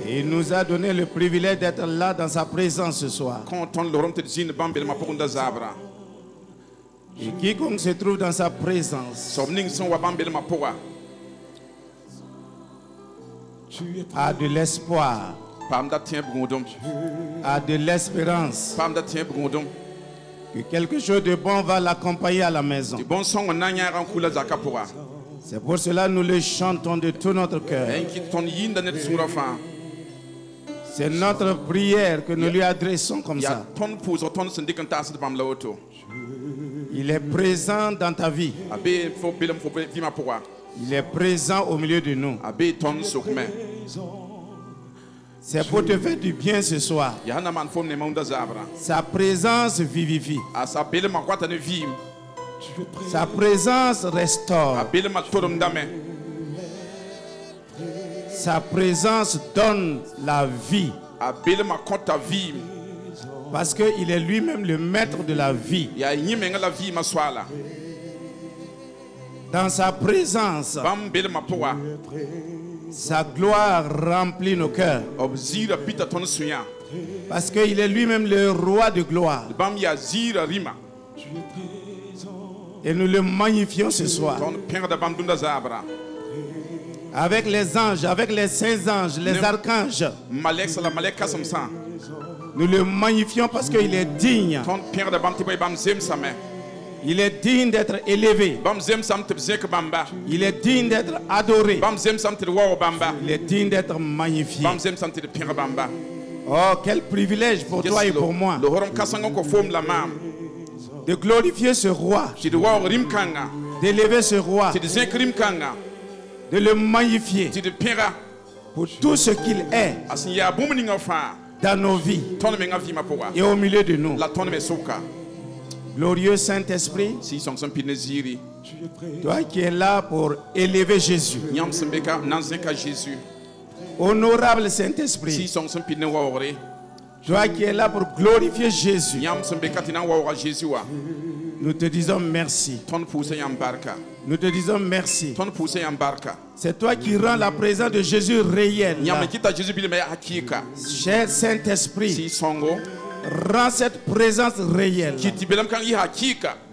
Et il nous a donné le privilège d'être là dans sa présence ce soir. Et quiconque se trouve dans sa présence a de l'espoir, a de l'espérance que quelque chose de bon va l'accompagner à la maison. C'est pour cela que nous le chantons de tout notre cœur. C'est notre prière que nous lui adressons comme ça. Il est présent dans ta vie. Il est présent au milieu de nous. C'est pour te faire du bien ce soir. Sa présence vivifie. Sa présence restaure. Sa présence donne la vie. Parce qu'il est lui-même le maître de la vie. Dans sa présence, sa gloire remplit nos cœurs. Parce qu'il est lui-même le roi de gloire. Et nous le magnifions ce soir. Avec les anges, avec les saints anges, les archanges. Nous le magnifions parce qu'il est digne. Il est digne d'être élevé. Il est digne d'être adoré. Il est digne d'être magnifié. Oh, quel privilège pour toi et pour moi de glorifier ce roi, d'élever ce roi, de le magnifier pour tout ce qu'il est dans nos vies et au milieu de nous. Glorieux Saint-Esprit, toi qui es là pour élever Jésus. Honorable Saint-Esprit, toi qui es là pour glorifier Jésus. Nous te disons merci. Nous te disons merci. C'est toi qui rends la présence de Jésus réelle. Cher Saint-Esprit, rends cette présence réelle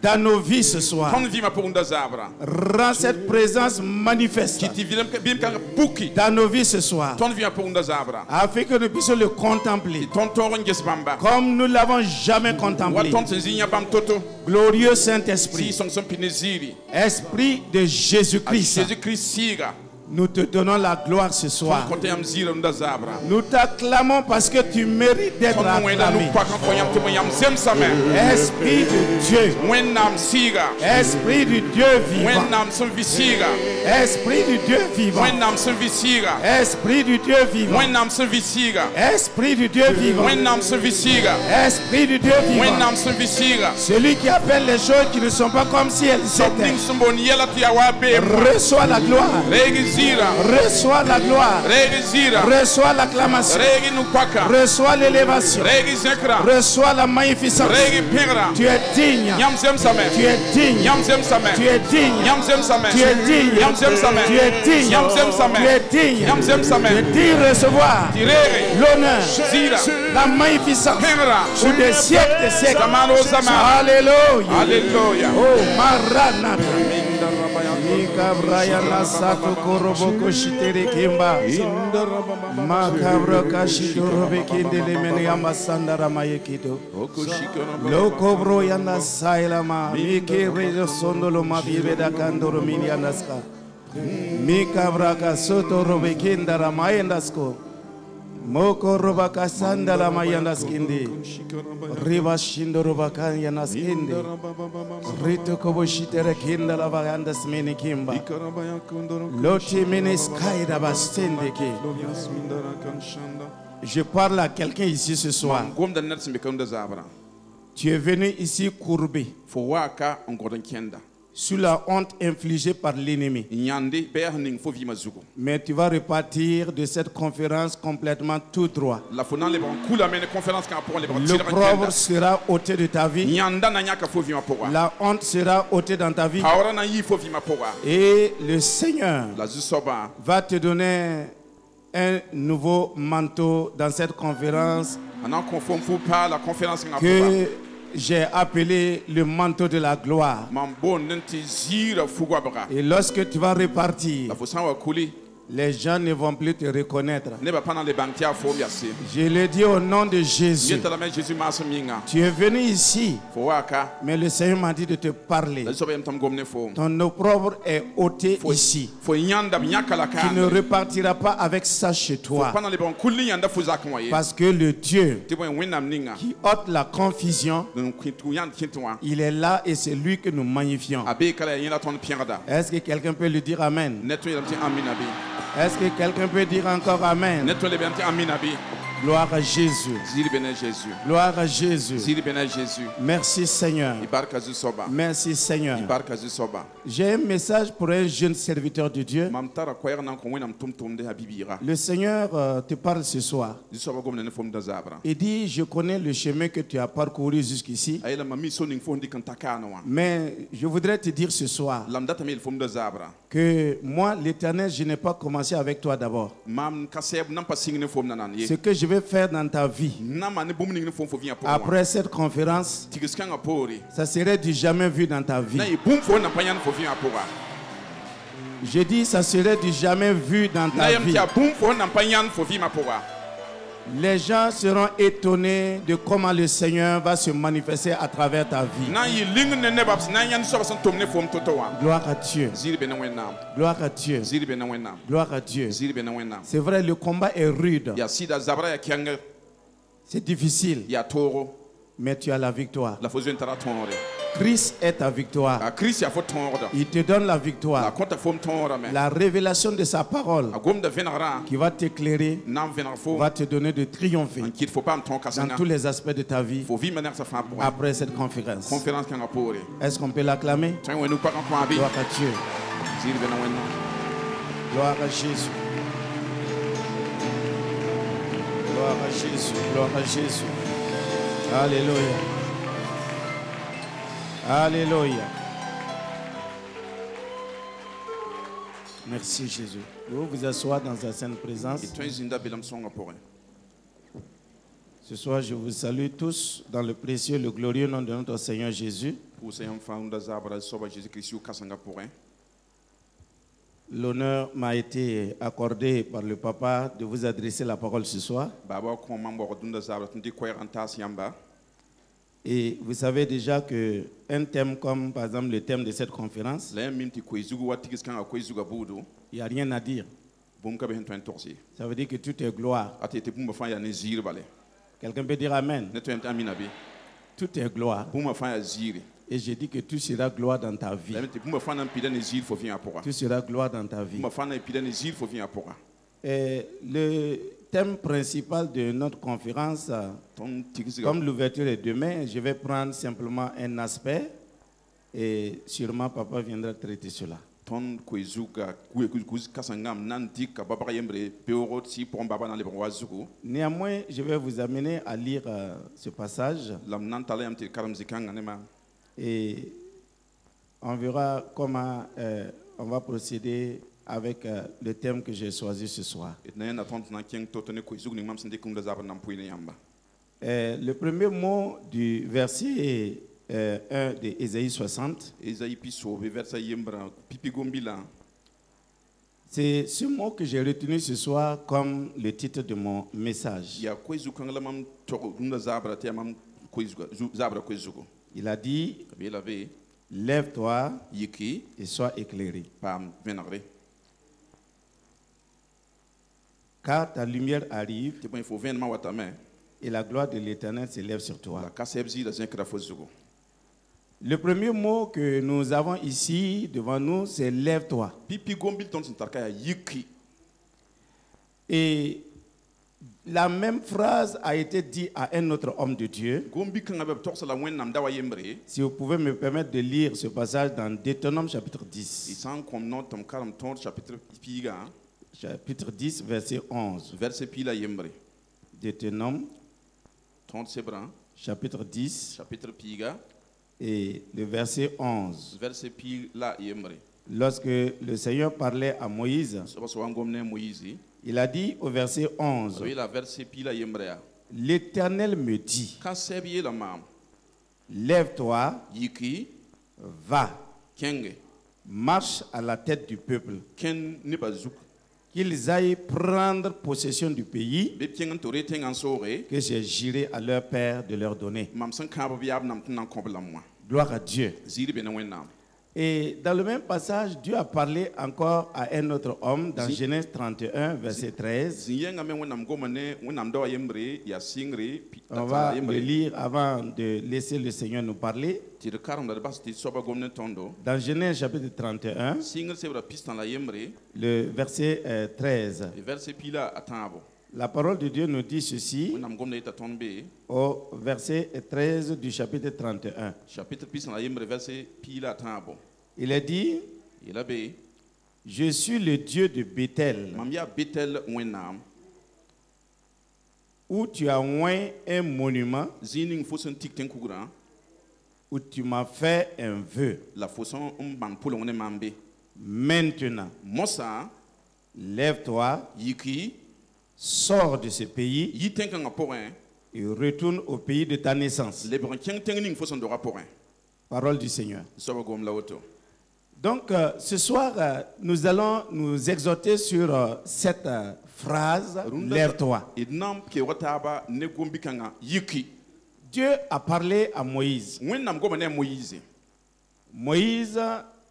dans nos vies ce soir. Rends cette présence manifeste dans nos vies ce soir, afin que nous puissions le contempler comme nous ne l'avons jamais contemplé. Glorieux Saint-Esprit, Esprit de Jésus-Christ, nous te donnons la gloire ce soir. Nous t'acclamons parce que tu mérites d'être acclamé. Esprit de Dieu, Esprit du Dieu vivant, Esprit du Dieu vivant, Esprit du Dieu vivant, Esprit du Dieu vivant, Esprit du Dieu vivant, celui qui appelle les choses qui ne sont pas comme si elles étaient. Reçois la gloire. Reçois la gloire. Reçois l'acclamation. Reçois l'élévation. Reçois la magnificence. Tu es digne. Tu es digne. Tu es digne. Tu es digne. Tu es digne. Tu es digne. Tu es digne recevoir l'honneur, la magnificence pour des siècles des siècles. Alléluia. Alléluia. Oh, Maranatha. Mikabraya nasato koroboko shitere kimba. Makabra kashidoro bekinde lemene yamasandara mayekido. Lokobro yana sailama. Mike rezo sondolo mabibeda kandoro mini yanaska. Mikabra kasoto robekinda ramayendasko. Moko robaka sandala mayandaskindi. Riva shindo robaka yanaskindi. Rito kobo shitere kinda la vayandas mini kimba. Loti mini skaida bastendeke. Je parle à quelqu'un ici ce soir. Tu es venu ici courbé sous la honte infligée par l'ennemi. Mais tu vas repartir de cette conférence complètement tout droit. L'opprobre sera ôté de ta vie. La honte sera ôtée dans ta vie. Et le Seigneur va te donner un nouveau manteau dans cette conférence que j'ai appelé le manteau de la gloire. Et lorsque tu vas repartir, les gens ne vont plus te reconnaître. Je le dis au nom de Jésus. Tu es venu ici, mais le Seigneur m'a dit de te parler. Ton opprobre est ôté ici. Tu ne repartiras pas avec ça chez toi. Parce que le Dieu qui ôte la confusion, il est là et c'est lui que nous magnifions. Est-ce que quelqu'un peut lui dire Amen? Est-ce que quelqu'un peut dire encore Amen? Gloire à Jésus. Gloire à Jésus. Merci Seigneur. Merci Seigneur. J'ai un message pour un jeune serviteur de Dieu. Le Seigneur te parle ce soir. Il dit, je connais le chemin que tu as parcouru jusqu'ici. Mais je voudrais te dire ce soir que moi, l'Éternel, je n'ai pas commencé avec toi d'abord. Ce que je vais faire dans ta vie après cette conférence, ça serait du jamais vu dans ta vie. Je dis ça serait du jamais vu dans ta vie. Les gens seront étonnés de comment le Seigneur va se manifester à travers ta vie. Gloire à Dieu. Gloire à Dieu. Gloire à Dieu. C'est vrai, le combat est rude. C'est difficile. Mais tu as la victoire. Christ est ta victoire. Il te donne la victoire. La révélation de sa parole qui va t'éclairer, va te donner de triompher dans tous les aspects de ta vie après cette conférence. Est-ce qu'on peut l'acclamer? Gloire à Dieu. Gloire à Jésus. Gloire à Jésus. Gloire à Jésus. Alléluia. Alléluia. Merci Jésus. Vous vous asseyez dans sa sainte présence. Ce soir, je vous salue tous dans le précieux, le glorieux nom de notre Seigneur Jésus. L'honneur m'a été accordé par le papa de vous adresser la parole ce soir. Et vous savez déjà qu'un thème comme par exemple le thème de cette conférence, il n'y a rien à dire. Ça veut dire que tout est gloire. Quelqu'un peut dire Amen. Tout est gloire. Et je dis que tout sera gloire dans ta vie. Tout sera gloire dans ta vie. Et le thème principal de notre conférence, comme l'ouverture est demain, je vais prendre simplement un aspect et sûrement papa viendra traiter cela. Néanmoins, je vais vous amener à lire ce passage et on verra comment on va procéder avec le thème que j'ai choisi ce soir. Le premier mot du verset 1 de Ésaïe 60, c'est ce mot que j'ai retenu ce soir comme le titre de mon message. Il a dit, lève-toi et sois éclairé. Car ta lumière arrive et la gloire de l'Éternel s'élève sur toi. Le premier mot que nous avons ici devant nous, c'est lève-toi. Et la même phrase a été dite à un autre homme de Dieu. Si vous pouvez me permettre de lire ce passage dans Deutéronome chapitre 10. Chapitre 10, verset 11. Deutéronome chapitre 10 et le verset 11. Lorsque le Seigneur parlait à Moïse, il a dit au verset 11, l'Éternel me dit, lève-toi, va, marche à la tête du peuple, qu'ils aillent prendre possession du pays que j'ai juré à leur père de leur donner. Gloire à Dieu. Et dans le même passage, Dieu a parlé encore à un autre homme dans Genèse 31, verset 13. On va le lire avant de laisser le Seigneur nous parler. Dans Genèse chapitre 31, le verset 13. La parole de Dieu nous dit ceci au verset 13 du chapitre 31. Il a dit, je suis le Dieu de Bethel, où tu as oint un monument, où tu m'as fait un vœu. Maintenant, lève-toi, sors de ce pays et retourne au pays de ta naissance. Parole du Seigneur. Donc, ce soir, nous allons nous exhorter sur cette phrase, lève-toi. Dieu a parlé à Moïse. Moïse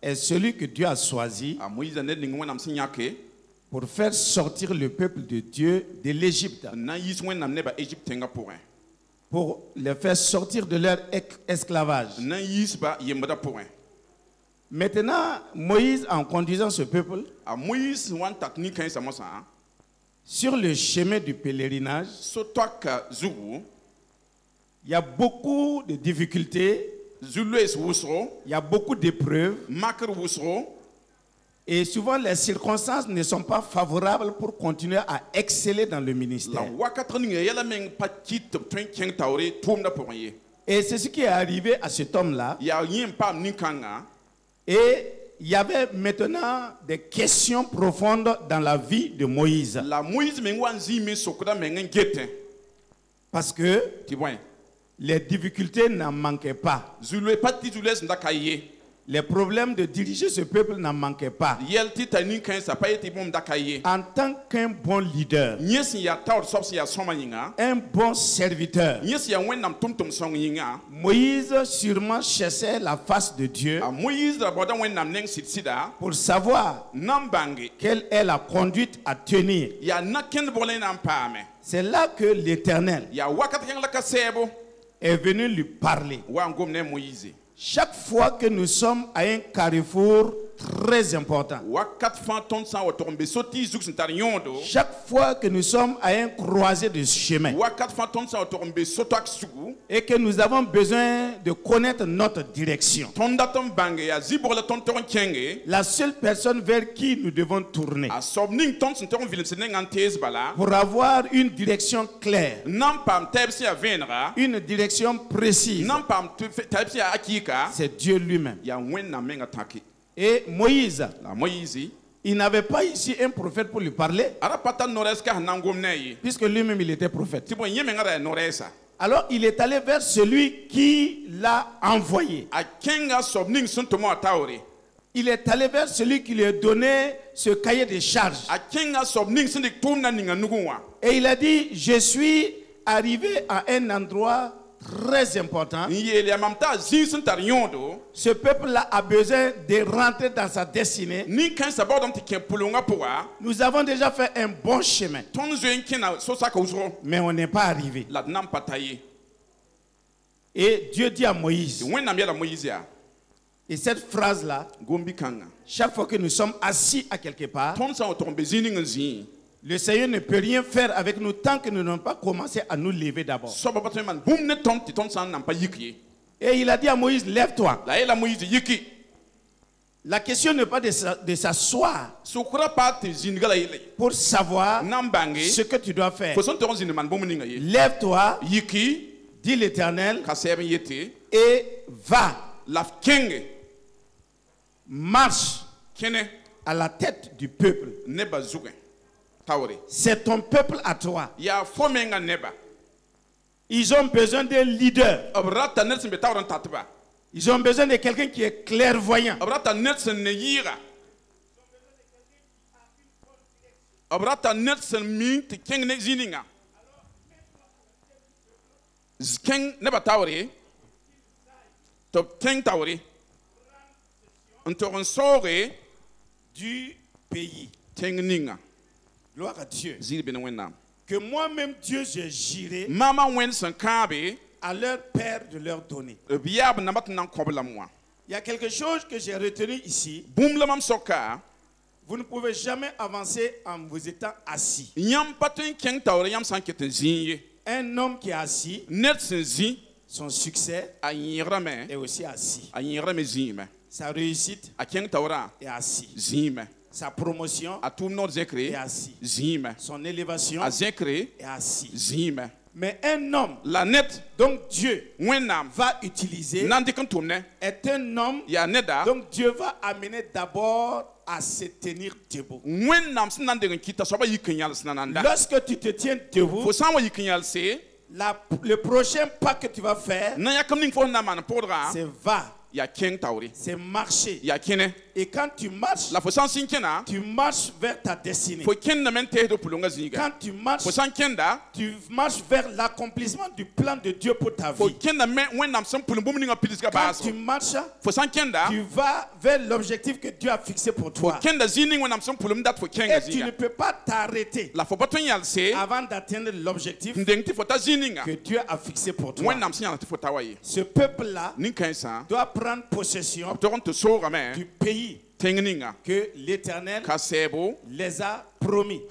est celui que Dieu a choisi pour faire sortir le peuple de Dieu de l'Égypte, pour les faire sortir de leur esclavage. Maintenant, Moïse, en conduisant ce peuple sur le chemin du pèlerinage, il y a beaucoup de difficultés, il y a beaucoup d'épreuves. Et souvent, les circonstances ne sont pas favorables pour continuer à exceller dans le ministère. Et c'est ce qui est arrivé à cet homme-là. Et il y avait maintenant des questions profondes dans la vie de Moïse. Parce que les difficultés n'en manquaient pas. Les problèmes de diriger ce peuple n'en manquaient pas. En tant qu'un bon leader, un bon serviteur, Moïse sûrement cherchait la face de Dieu pour savoir quelle est la conduite à tenir. C'est là que l'Éternel est venu lui parler. Chaque fois que nous sommes à un carrefour très important, chaque fois que nous sommes à un croisé de chemin et que nous avons besoin de connaître notre direction, la seule personne vers qui nous devons tourner pour avoir une direction claire, une direction précise, c'est Dieu lui-même. Et Moïse, il n'avait pas ici un prophète pour lui parler, puisque lui-même il était prophète. Alors il est allé vers celui qui l'a envoyé. Il est allé vers celui qui lui a donné ce cahier de charges. Et il a dit, je suis arrivé à un endroit très important. Ce peuple-là a besoin de rentrer dans sa destinée. Nous avons déjà fait un bon chemin, mais on n'est pas arrivé. Et Dieu dit à Moïse, et cette phrase-là, chaque fois que nous sommes assis à quelque part, le Seigneur ne peut rien faire avec nous tant que nous n'avons pas commencé à nous lever d'abord. Et il a dit à Moïse, lève-toi. La question n'est pas de s'asseoir pour savoir ce que tu dois faire. Lève-toi, dit l'Éternel, et va. Marche à la tête du peuple. C'est ton peuple à toi. Ils ont besoin d'un leader. Ils ont besoin de quelqu'un qui est clairvoyant. Du pays. Gloire à Dieu. Que moi-même, Dieu, je j'irai à leur père de leur donner. Il y a quelque chose que j'ai retenu ici. Vous ne pouvez jamais avancer en vous étant assis. Un homme qui est assis, son succès est aussi assis. Sa réussite est assis. Sa promotion est assis. Son élévation est assis. Mais un homme, donc Dieu va utiliser, est un homme, donc Dieu va amener d'abord à se tenir debout. Lorsque tu te tiens debout, le prochain pas que tu vas faire, c'est va. C'est marcher. Et quand tu marches vers ta destinée. Quand tu marches vers l'accomplissement du plan de Dieu pour ta vie. Quand tu marches, tu vas vers l'objectif que Dieu a fixé pour toi. Et tu ne peux pas t'arrêter avant d'atteindre l'objectif que Dieu a fixé pour toi. Ce peuple-là doit prendre possession du pays que l'Éternel les a promis.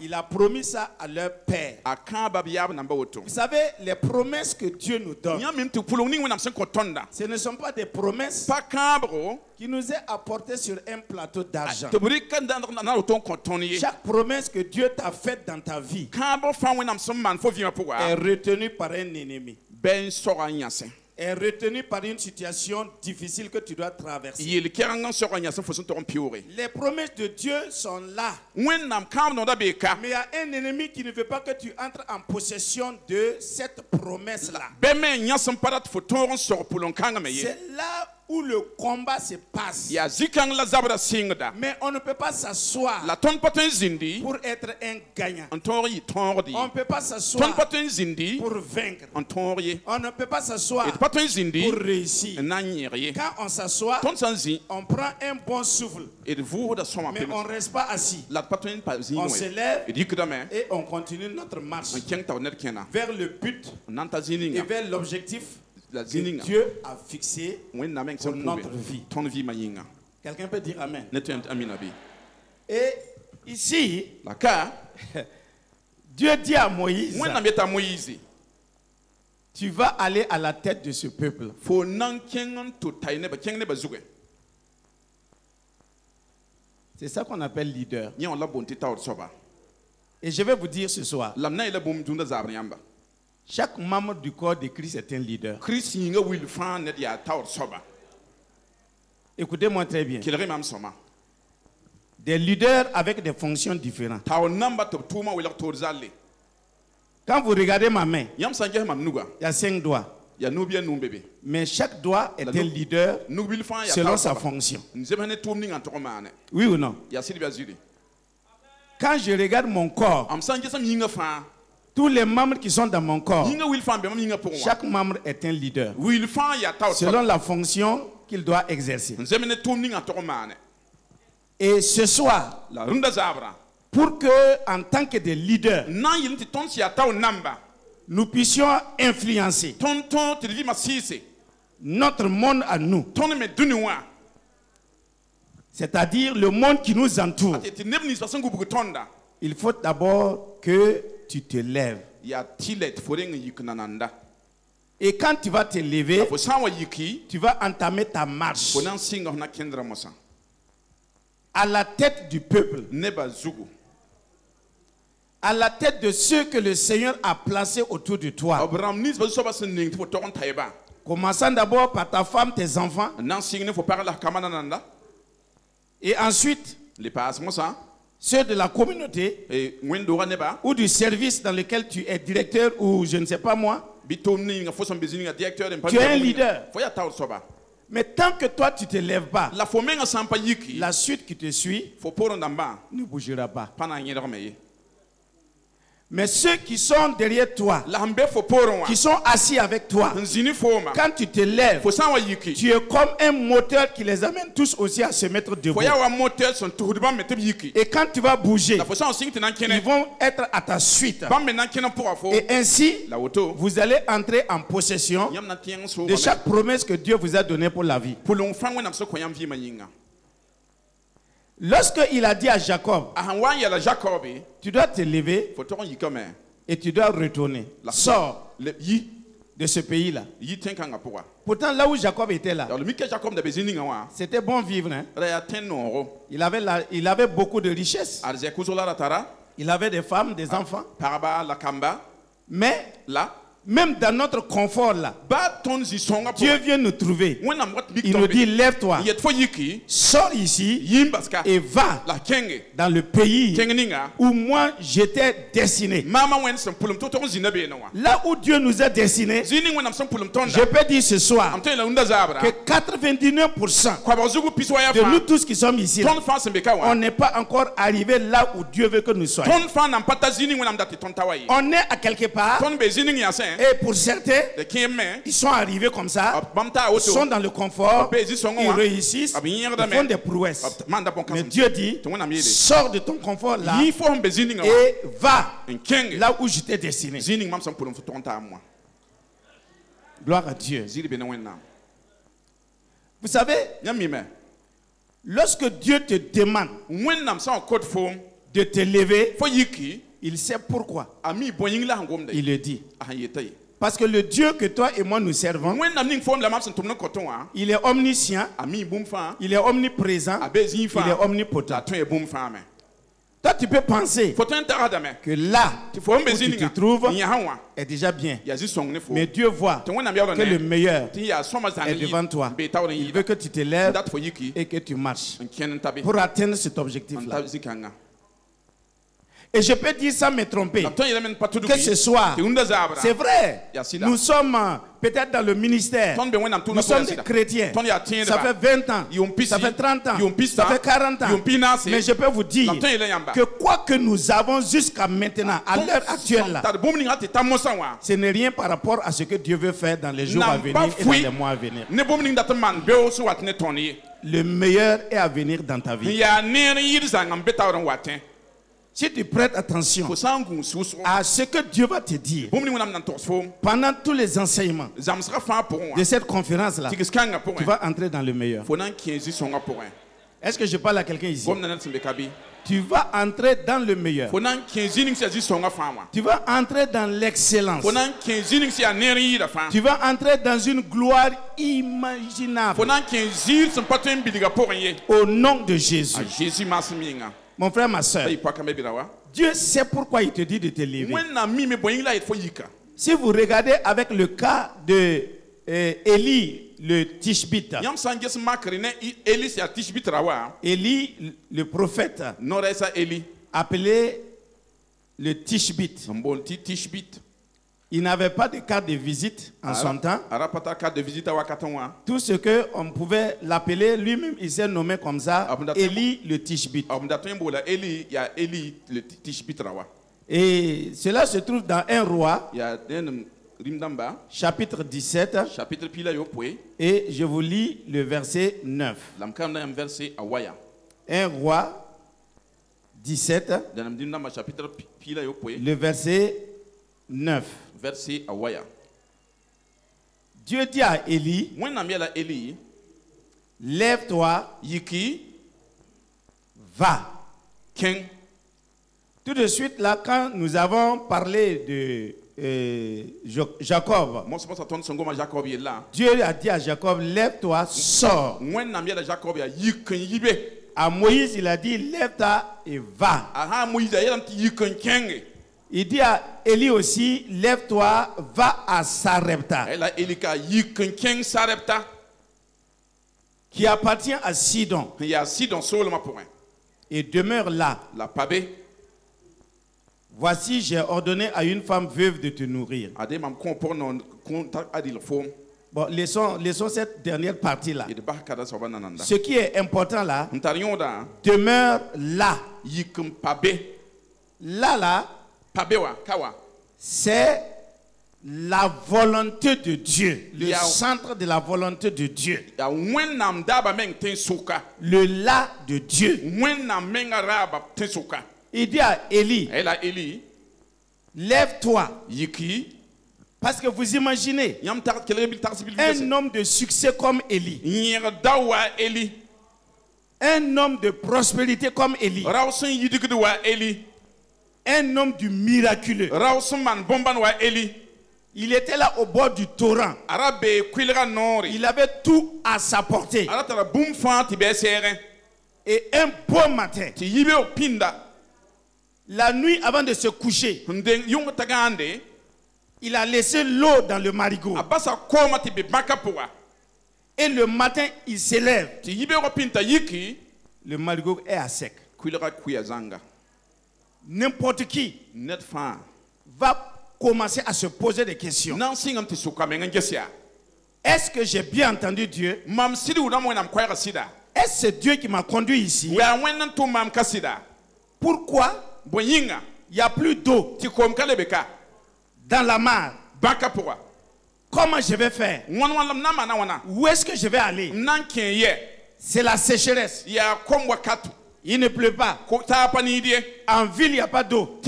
Il a promis ça à leur père. Vous savez, les promesses que Dieu nous donne, ce ne sont pas des promesses qui nous est apportées sur un plateau d'argent. Chaque promesse que Dieu t'a faite dans ta vie est retenue par un ennemi. Est retenu par une situation difficile que tu dois traverser. Les promesses de Dieu sont là. Mais il y a un ennemi qui ne veut pas que tu entres en possession de cette promesse-là. C'est là où le combat se passe. Mais on ne peut pas s'asseoir pour être un gagnant. On ne peut pas s'asseoir pour vaincre. On ne peut pas s'asseour pour réussir. Quand on s'assoit, on prend un bon souffle. Mais on ne reste pas assis. On se lève et on continue notre marche vers le but et vers l'objectif que Dieu a fixé pour notre vie. Quelqu'un peut dire Amen. Et ici, Dieu dit à Moïse, tu vas aller à la tête de ce peuple. C'est ça qu'on appelle leader. Et je vais vous dire ce soir, chaque membre du corps de Christ est un leader. Écoutez-moi très bien. Des leaders avec des fonctions différentes. Quand vous regardez ma main, il y a 5 doigts. Mais chaque doigt est un leader selon sa fonction. Oui ou non? Quand je regarde mon corps, tous les membres qui sont dans mon corps, chaque membre est un leader selon la fonction qu'il doit exercer. Et ce soir, pour que, en tant que des leaders, nous puissions influencer notre monde à nous, c'est-à-dire le monde qui nous entoure, il faut d'abord que tu te lèves. Et quand tu vas te lever, tu vas entamer ta marche à la tête du peuple, à la tête de ceux que le Seigneur a placés autour de toi. Commençant d'abord par ta femme, tes enfants. Et ensuite, ceux de la communauté ou du service dans lequel tu es directeur ou je ne sais pas moi, tu es un leader. Mais tant que toi tu ne te lèves pas, la suite qui te suit ne bougera pas. Mais ceux qui sont derrière toi, qui sont assis avec toi, quand tu te lèves, tu es comme un moteur qui les amène tous aussi à se mettre debout. Et quand tu vas bouger, ils vont être à ta suite. Et ainsi, vous allez entrer en possession de chaque promesse que Dieu vous a donnée pour la vie. Lorsqu'il a dit à Jacob, tu dois te lever et tu dois retourner. Sors de ce pays-là. Pourtant, là où Jacob était là, c'était bon vivre. Hein? Il avait beaucoup de richesses. Il avait des femmes, des enfants. Mais là, même dans notre confort là, Dieu vient nous trouver. Il nous dit, lève-toi, sors ici et va dans le pays où moi j'étais destiné. Là où Dieu nous a destinés, je peux dire ce soir que 99% de nous tous qui sommes ici, on n'est pas encore arrivé là où Dieu veut que nous soyons. On est à quelque part. Et pour certains, ils sont arrivés comme ça, ils sont dans le confort, ils réussissent, ils font des prouesses. Mais Dieu dit, sors de ton confort là et va là où je t'ai destiné. Gloire à Dieu. Vous savez, lorsque Dieu te demande de te lever, il sait pourquoi. Il le dit. Parce que le Dieu que toi et moi nous servons, il est omniscient, il est omniprésent, il est omnipotent. Toi, tu peux penser que là où tu te trouves est déjà bien. Mais Dieu voit que le meilleur est devant toi. Il veut que tu te lèves et que tu marches pour atteindre cet objectif-là. Et je peux dire sans me tromper que ce soir, c'est vrai, nous sommes peut-être dans le ministère, nous sommes des chrétiens, ça fait 20 ans, ça fait 30 ans, ça fait 40 ans, mais je peux vous dire que quoi que nous avons jusqu'à maintenant, à l'heure actuelle, là, ce n'est rien par rapport à ce que Dieu veut faire dans les jours à venir et dans les mois à venir. Le meilleur est à venir dans ta vie. Si tu prêtes attention à ce que Dieu va te dire pendant tous les enseignements de cette conférence-là, tu vas entrer dans le meilleur. Est-ce que je parle à quelqu'un ici? Tu vas entrer dans le meilleur. Tu vas entrer dans l'excellence. Tu vas entrer dans une gloire imaginable. Au nom de Jésus. Mon frère, ma soeur, Dieu sait pourquoi il te dit de te lever. Si vous regardez avec le cas de Élie, le Tishbite, Élie, le prophète, appelé le Tishbite. Il n'avait pas de carte de visite en son temps. Tout ce qu'on pouvait l'appeler, lui-même, il s'est nommé comme ça, Élie le Tishbite. Et cela se trouve dans 1 Roi, chapitre 17, et je vous lis le verset 9. 1 Roi 17, le verset 9. Dieu dit à Élie, lève-toi, va. Tout de suite, là, quand nous avons parlé de Jacob, Dieu a dit à Jacob, lève-toi, sors. À Moïse, il a dit, lève-toi et va. Il dit à Élie aussi, lève-toi, va à Sarepta. qui appartient à Sidon et demeure là. Voici, j'ai ordonné à une femme veuve de te nourrir. Bon, laissons cette dernière partie-là. Ce qui est important là, demeure là. Là, c'est la volonté de Dieu, le centre de la volonté de Dieu. Le là de Dieu. Il dit à Élie, lève-toi. Parce que vous imaginez un homme de succès comme Élie, un homme de prospérité comme Élie, un homme du miraculeux. Il était là au bord du torrent. Il avait tout à sa portée. Et un beau matin, la nuit avant de se coucher, il a laissé l'eau dans le marigot. Et le matin, il s'élève. Le marigot est à sec. N'importe qui va commencer à se poser des questions. Est-ce que j'ai bien entendu Dieu? Est-ce Dieu qui m'a conduit ici? Pourquoi il n'y a plus d'eau dans la mare? Comment je vais faire? Où est-ce que je vais aller? C'est la sécheresse. Il ne pleut pas. En ville, il n'y a pas d'eau.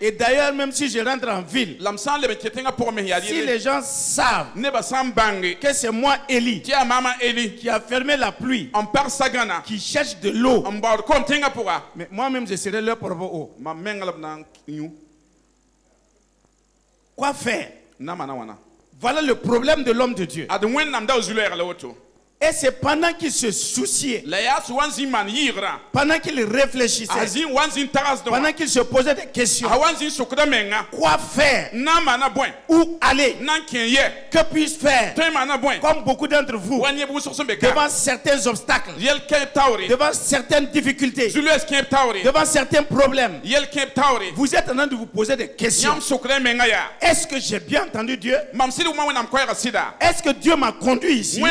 Et d'ailleurs, même si je rentre en ville, si les gens savent que c'est moi, Élie, qui a fermé la pluie, qui cherche de l'eau, mais moi-même, je serai leur propre eau. Quoi faire? Voilà le problème de l'homme de Dieu. Et c'est pendant qu'il se souciait, pendant qu'il réfléchissait, pendant qu'il se posait des questions, quoi faire, où aller, que puis-je faire, comme beaucoup d'entre vous, devant certains obstacles, devant certaines difficultés, devant certains problèmes, vous êtes en train de vous poser des questions. Est-ce que j'ai bien entendu Dieu? Est-ce que Dieu m'a conduit ici?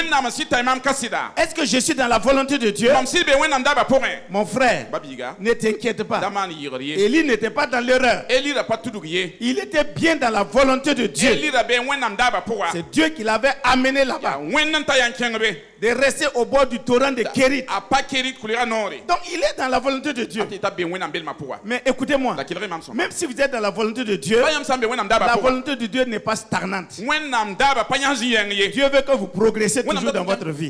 Est-ce que je suis dans la volonté de Dieu? Mon frère, ne t'inquiète pas. Élie n'était pas dans l'erreur. Il était bien dans la volonté de Dieu. C'est Dieu qui l'avait amené là-bas. De rester au bord du torrent de Kérit. Donc il est dans la volonté de Dieu. Mais écoutez-moi, même si vous êtes dans la volonté de Dieu, la volonté de Dieu n'est pas stagnante. Dieu veut que vous progressez toujours dans votre vie.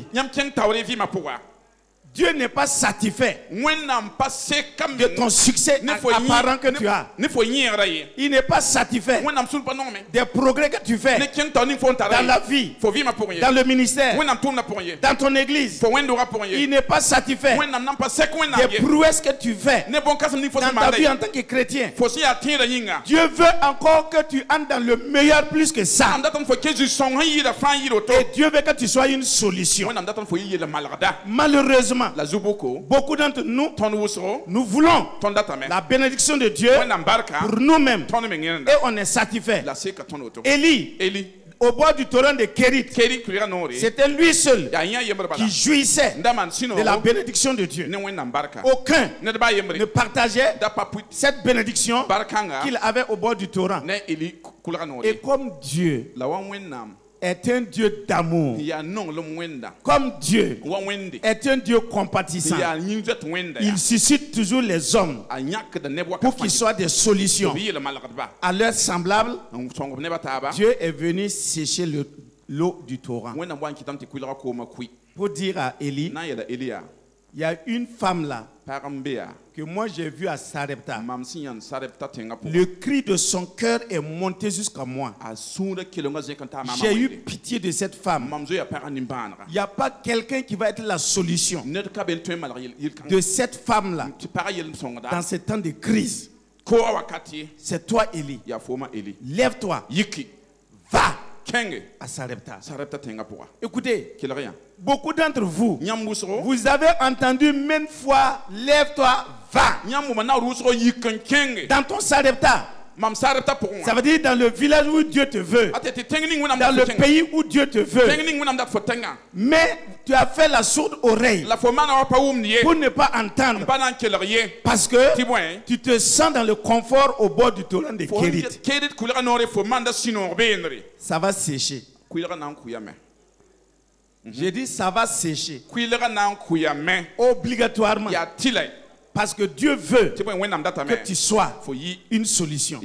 Dieu n'est pas satisfait de ton succès apparent que tu as. Il n'est pas satisfait des progrès que tu fais dans la vie, dans le ministère, dans ton église. Il n'est pas satisfait des prouesses que tu fais dans ta vie en tant que chrétien. Dieu veut encore que tu entres dans le meilleur plus que ça. Et Dieu veut que tu sois une solution. Malheureusement, beaucoup d'entre nous, nous voulons la bénédiction de Dieu pour nous-mêmes et on est satisfait. Élie, au bord du torrent de Kérit, c'était lui seul qui jouissait de la bénédiction de Dieu. Aucun ne partageait cette bénédiction qu'il avait au bord du torrent. Et comme Dieu est un Dieu d'amour, comme Dieu est un Dieu compatissant, il suscite toujours les hommes pour qu'ils soient des solutions à leurs semblables. Dieu est venu sécher l'eau du torrent pour dire à Élie, il y a une femme là que moi j'ai vu à Sarepta. Le cri de son cœur est monté jusqu'à moi. J'ai eu pitié de cette femme. Il n'y a pas quelqu'un qui va être la solution de cette femme là dans ces temps de crise. C'est toi, Élie. Lève-toi. Va. à Sarepta. Écoutez, beaucoup d'entre vous, vous avez entendu maintes fois, lève-toi, va. Dans ton Sarepta. Ça veut dire dans le village où Dieu te veut, dans le pays où Dieu te veut. Mais tu as fait la sourde oreille pour ne pas entendre, parce que tu te sens dans le confort au bord du torrent de Kérit. Ça va sécher. J'ai dit ça va sécher obligatoirement. Parce que Dieu veut que tu sois une solution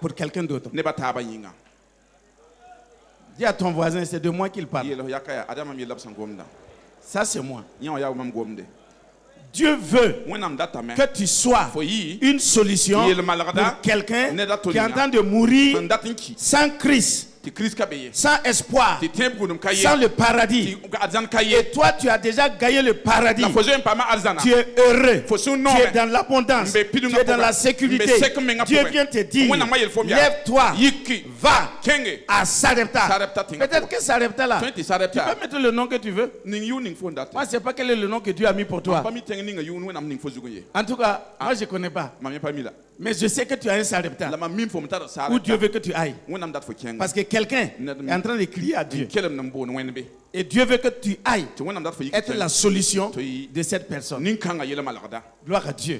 pour quelqu'un d'autre. Dis à ton voisin, c'est de moi qu'il parle. Ça, c'est moi. Dieu veut que tu sois une solution pour quelqu'un qui est en train de mourir sans Christ, sans espoir, sans le paradis. Et toi, tu as déjà gagné le paradis. Tu es heureux. Tu es dans l'abondance. Tu es dans la sécurité. Dieu vient te dire, lève-toi, va à Sarepta. Peut-être que Sarepta là, tu peux mettre le nom que tu veux. Moi, je ne sais pas quel est le nom que Dieu a mis pour toi. En tout cas, moi, je ne connais pas. Mais je sais que tu as un Sarepta où Dieu veut que tu ailles. Parce que quelqu'un est en train de crier à Dieu. Et Dieu veut que tu ailles être la solution de cette personne. Gloire à Dieu.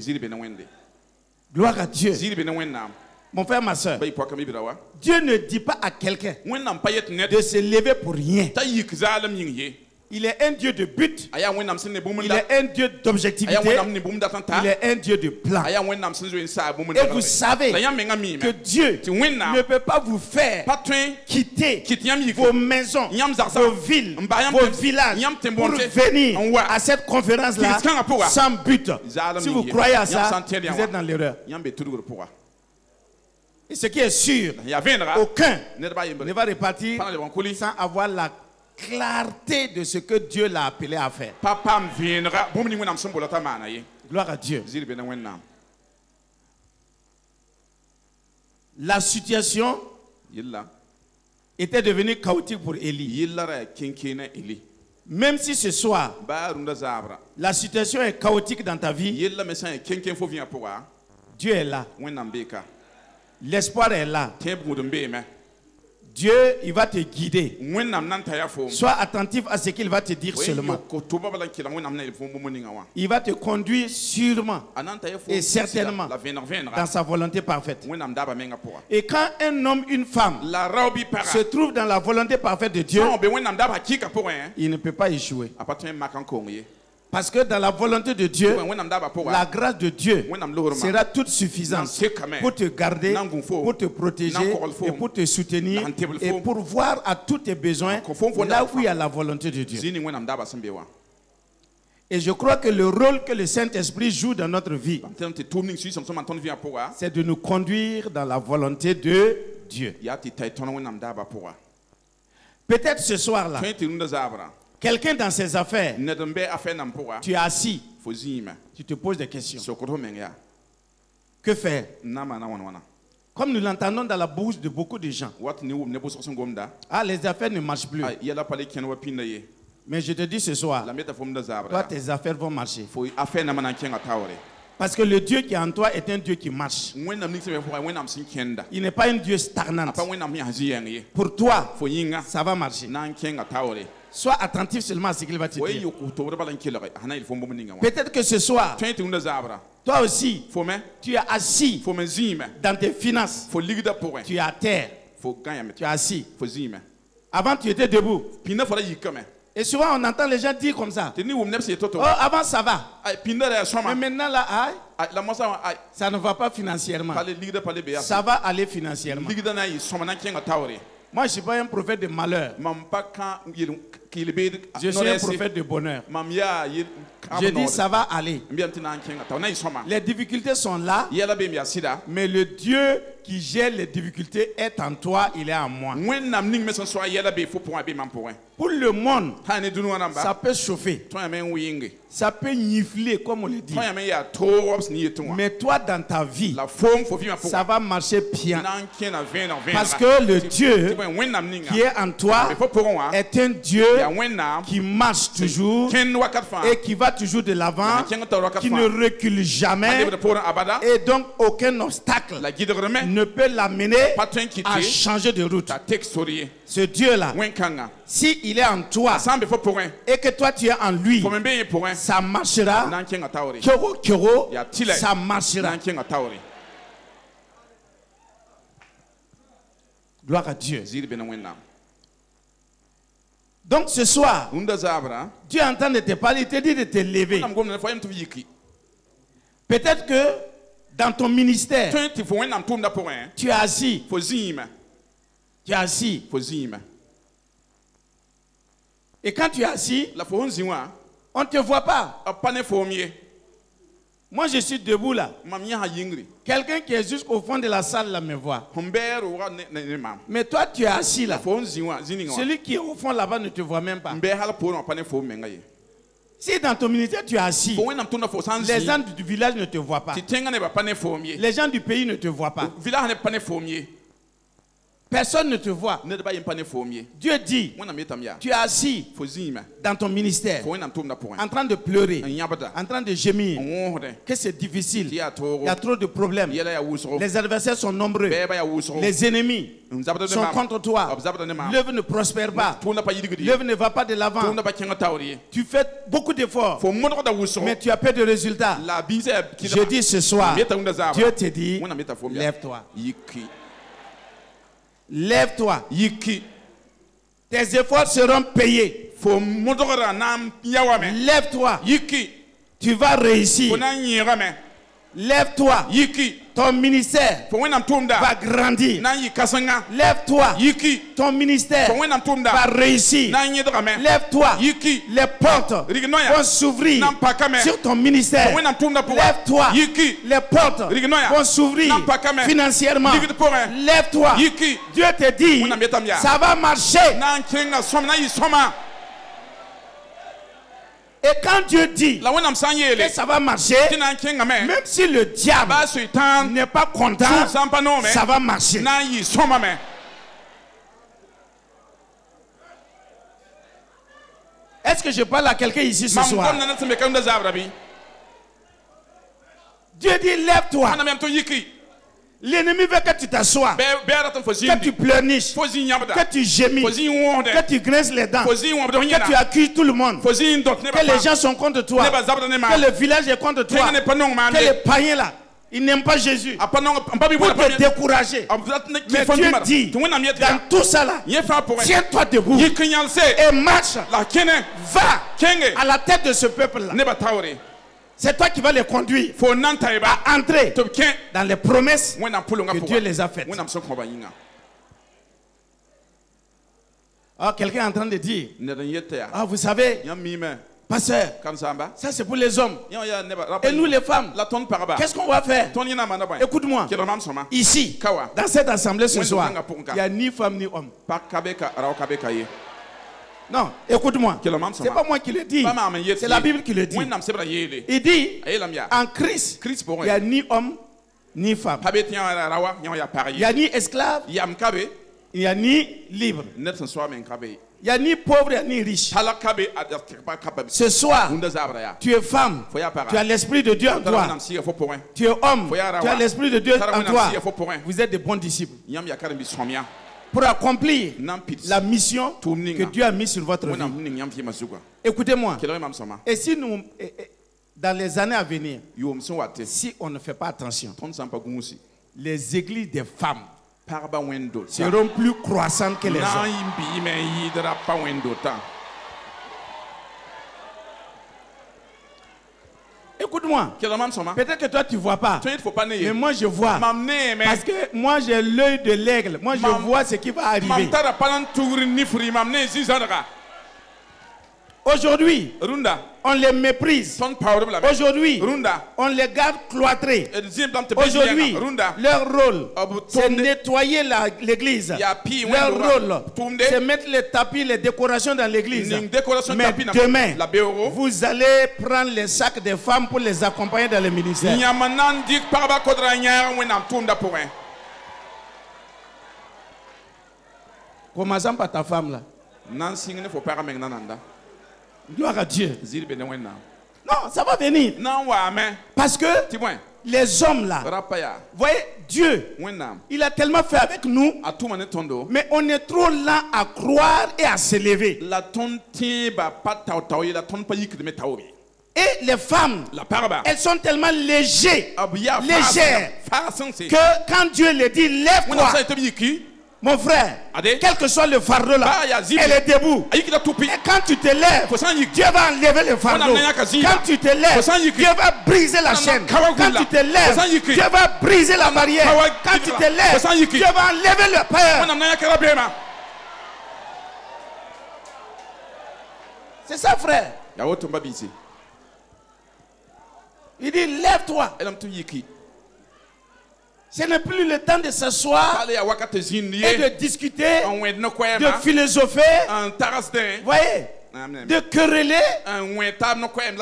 Gloire à Dieu. Mon frère, ma soeur, Dieu ne dit pas à quelqu'un de se lever pour rien. Il est un Dieu de but. Il est un Dieu d'objectivité. Il est un Dieu de plan. Et vous savez que Dieu ne peut pas vous faire quitter vos maisons, vos villes, vos villages pour venir à cette conférence-là sans but. Si vous croyez à ça, vous êtes dans l'erreur. Et ce qui est sûr, aucun ne va repartir sans avoir la clarté de ce que Dieu l'a appelé à faire. Gloire à Dieu. La situation était devenue chaotique pour Élie. Même si ce soir, la situation est chaotique dans ta vie, Dieu est là. L'espoir est là. Dieu, il va te guider. Sois attentif à ce qu'il va te dire seulement. Il va te conduire sûrement et certainement dans sa volonté parfaite. Et quand un homme, une femme se trouve dans la volonté parfaite de Dieu, il ne peut pas échouer. Parce que dans la volonté de Dieu, la grâce de Dieu sera toute suffisante pour te garder, pour te protéger, et pour te soutenir, et pour voir à tous tes besoins là où il y a la volonté de Dieu. Et je crois que le rôle que le Saint-Esprit joue dans notre vie, c'est de nous conduire dans la volonté de Dieu. Peut-être ce soir-là, quelqu'un dans ses affaires, tu es assis, tu te poses des questions. Que faire? Comme nous l'entendons dans la bouche de beaucoup de gens. Ah, les affaires ne marchent plus. Mais je te dis ce soir, toi, tes affaires vont marcher. Parce que le Dieu qui est en toi est un Dieu qui marche. Il n'est pas un Dieu stagnant. Pour toi, ça va marcher. Sois attentif seulement à ce qu'il va te dire. Peut-être que ce soir, toi aussi, tu es assis dans tes finances. Tu es à terre. Tu es assis. Avant, tu étais debout. Et souvent, on entend les gens dire comme ça. Oh, avant, ça va. Mais maintenant, là, ça ne va pas financièrement. Ça va aller financièrement. Moi, je ne suis pas un prophète de malheur. Je suis un prophète de bonheur. Je dis ça va aller. Les difficultés sont là, mais le Dieu qui gère les difficultés est en toi, il est en moi. Pour le monde, ça peut chauffer, ça peut nifler comme on le dit. Mais toi dans ta vie, ça va marcher bien. Parce que le Dieu qui est en toi est un Dieu qui marche toujours et qui va toujours de l'avant, qui ne recule jamais. Et donc aucun obstacle ne peut l'amener à changer de route. Ce Dieu-là, si il est en toi et que toi tu es en lui, ça marchera. Ça marchera. Gloire à Dieu. Donc ce soir, Dieu est en train de te parler, il te dit de te lever. Peut-être que dans ton ministère, tu es assis. Tu es assis. Et quand tu es assis, on ne te voit pas. Moi, je suis debout là. Quelqu'un qui est juste au fond de la salle là me voit. Mais toi, tu es assis là. Celui qui est au fond là-bas ne te voit même pas. Si dans ton ministère tu es assis, les gens du village ne te voient pas. Les gens du pays ne te voient pas. Personne ne te voit. Dieu dit, tu es assis dans ton ministère, en train de pleurer, en train de gémir, que c'est difficile, il y a trop de problèmes, les adversaires sont nombreux, les ennemis sont contre toi, l'œuvre ne prospère pas, l'œuvre ne va pas de l'avant, tu fais beaucoup d'efforts, mais tu as peu de résultats. Je dis ce soir, Dieu te dit, lève-toi. Lève-toi. Tes efforts seront payés. Lève-toi. Tu vas réussir. Lève-toi. Ton ministère va grandir. Lève-toi. Ton ministère va réussir. Lève-toi. Les portes vont s'ouvrir sur ton ministère. Lève-toi. Les portes vont s'ouvrir financièrement. Lève-toi. Dieu te dit, ça va marcher. Et quand Dieu dit que ça va marcher, même si le diable n'est pas content, ça va marcher. Est-ce que je parle à quelqu'un ici ce soir? Dieu dit, lève-toi. L'ennemi veut que tu t'assoies, que tu pleurniches, que tu gémis, que tu grinces les dents, que tu accuses tout le monde, que les gens sont contre toi, que le village est contre toi, que les païens là, ils n'aiment pas Jésus, pour te décourager. Mais Dieu dit, dans tout ça là, tiens-toi debout et marche, va à la tête de ce peuple là. C'est toi qui vas les conduire à entrer dans les promesses que Dieu les a faites. Ah, quelqu'un est en train de dire, ah, vous savez, pasteur, ça c'est pour les hommes. Et nous les femmes, qu'est-ce qu'on va faire? Écoute-moi, ici, dans cette assemblée ce soir, il n'y a ni femme ni homme. Non, écoute-moi, c'est pas moi qui le dis, c'est la Bible qui le dit. Il dit, en Christ, il n'y a ni homme ni femme. Il n'y a ni esclave, il n'y a ni libre. Il n'y a ni pauvre, il n'y a ni riche. Ce soir, tu es femme, tu as l'Esprit de Dieu en toi. Tu es homme, tu as l'Esprit de Dieu en toi. Vous êtes des bons disciples. Pour accomplir la mission que Dieu a mise sur votre vie. Écoutez-moi. Et si nous, dans les années à venir, si on ne fait pas attention, les églises des femmes seront plus croissantes que les hommes. Écoute-moi, peut-être que toi tu ne vois pas, mais moi je vois, parce que moi j'ai l'œil de l'aigle, moi je vois ce qui va arriver. Aujourd'hui, on les méprise. Aujourd'hui, on les garde cloîtrés. Aujourd'hui, leur rôle, c'est nettoyer l'église. Leur rôle, c'est mettre les tapis, les décorations dans l'église. Mais demain, vous allez prendre les sacs des femmes pour les accompagner dans le ministère. Commençons par ta femme là. Gloire à Dieu. Non, ça va venir. Parce que les hommes là, voyez, Dieu, il a tellement fait avec nous, mais on est trop lent à croire et à s'élever. Et les femmes, elles sont tellement légères que quand Dieu les dit, lève-toi, mon frère, quel que soit le fardeau là, elle est debout. Et quand tu te lèves, Dieu va enlever le fardeau. Quand tu te lèves, Dieu va briser la chaîne. Quand tu te lèves, Dieu va briser la barrière. Quand tu te lèves, Dieu va enlever le peur. C'est ça, frère. Il dit, lève-toi. Ce n'est plus le temps de s'asseoir et de discuter, de philosopher, voyez, de quereller.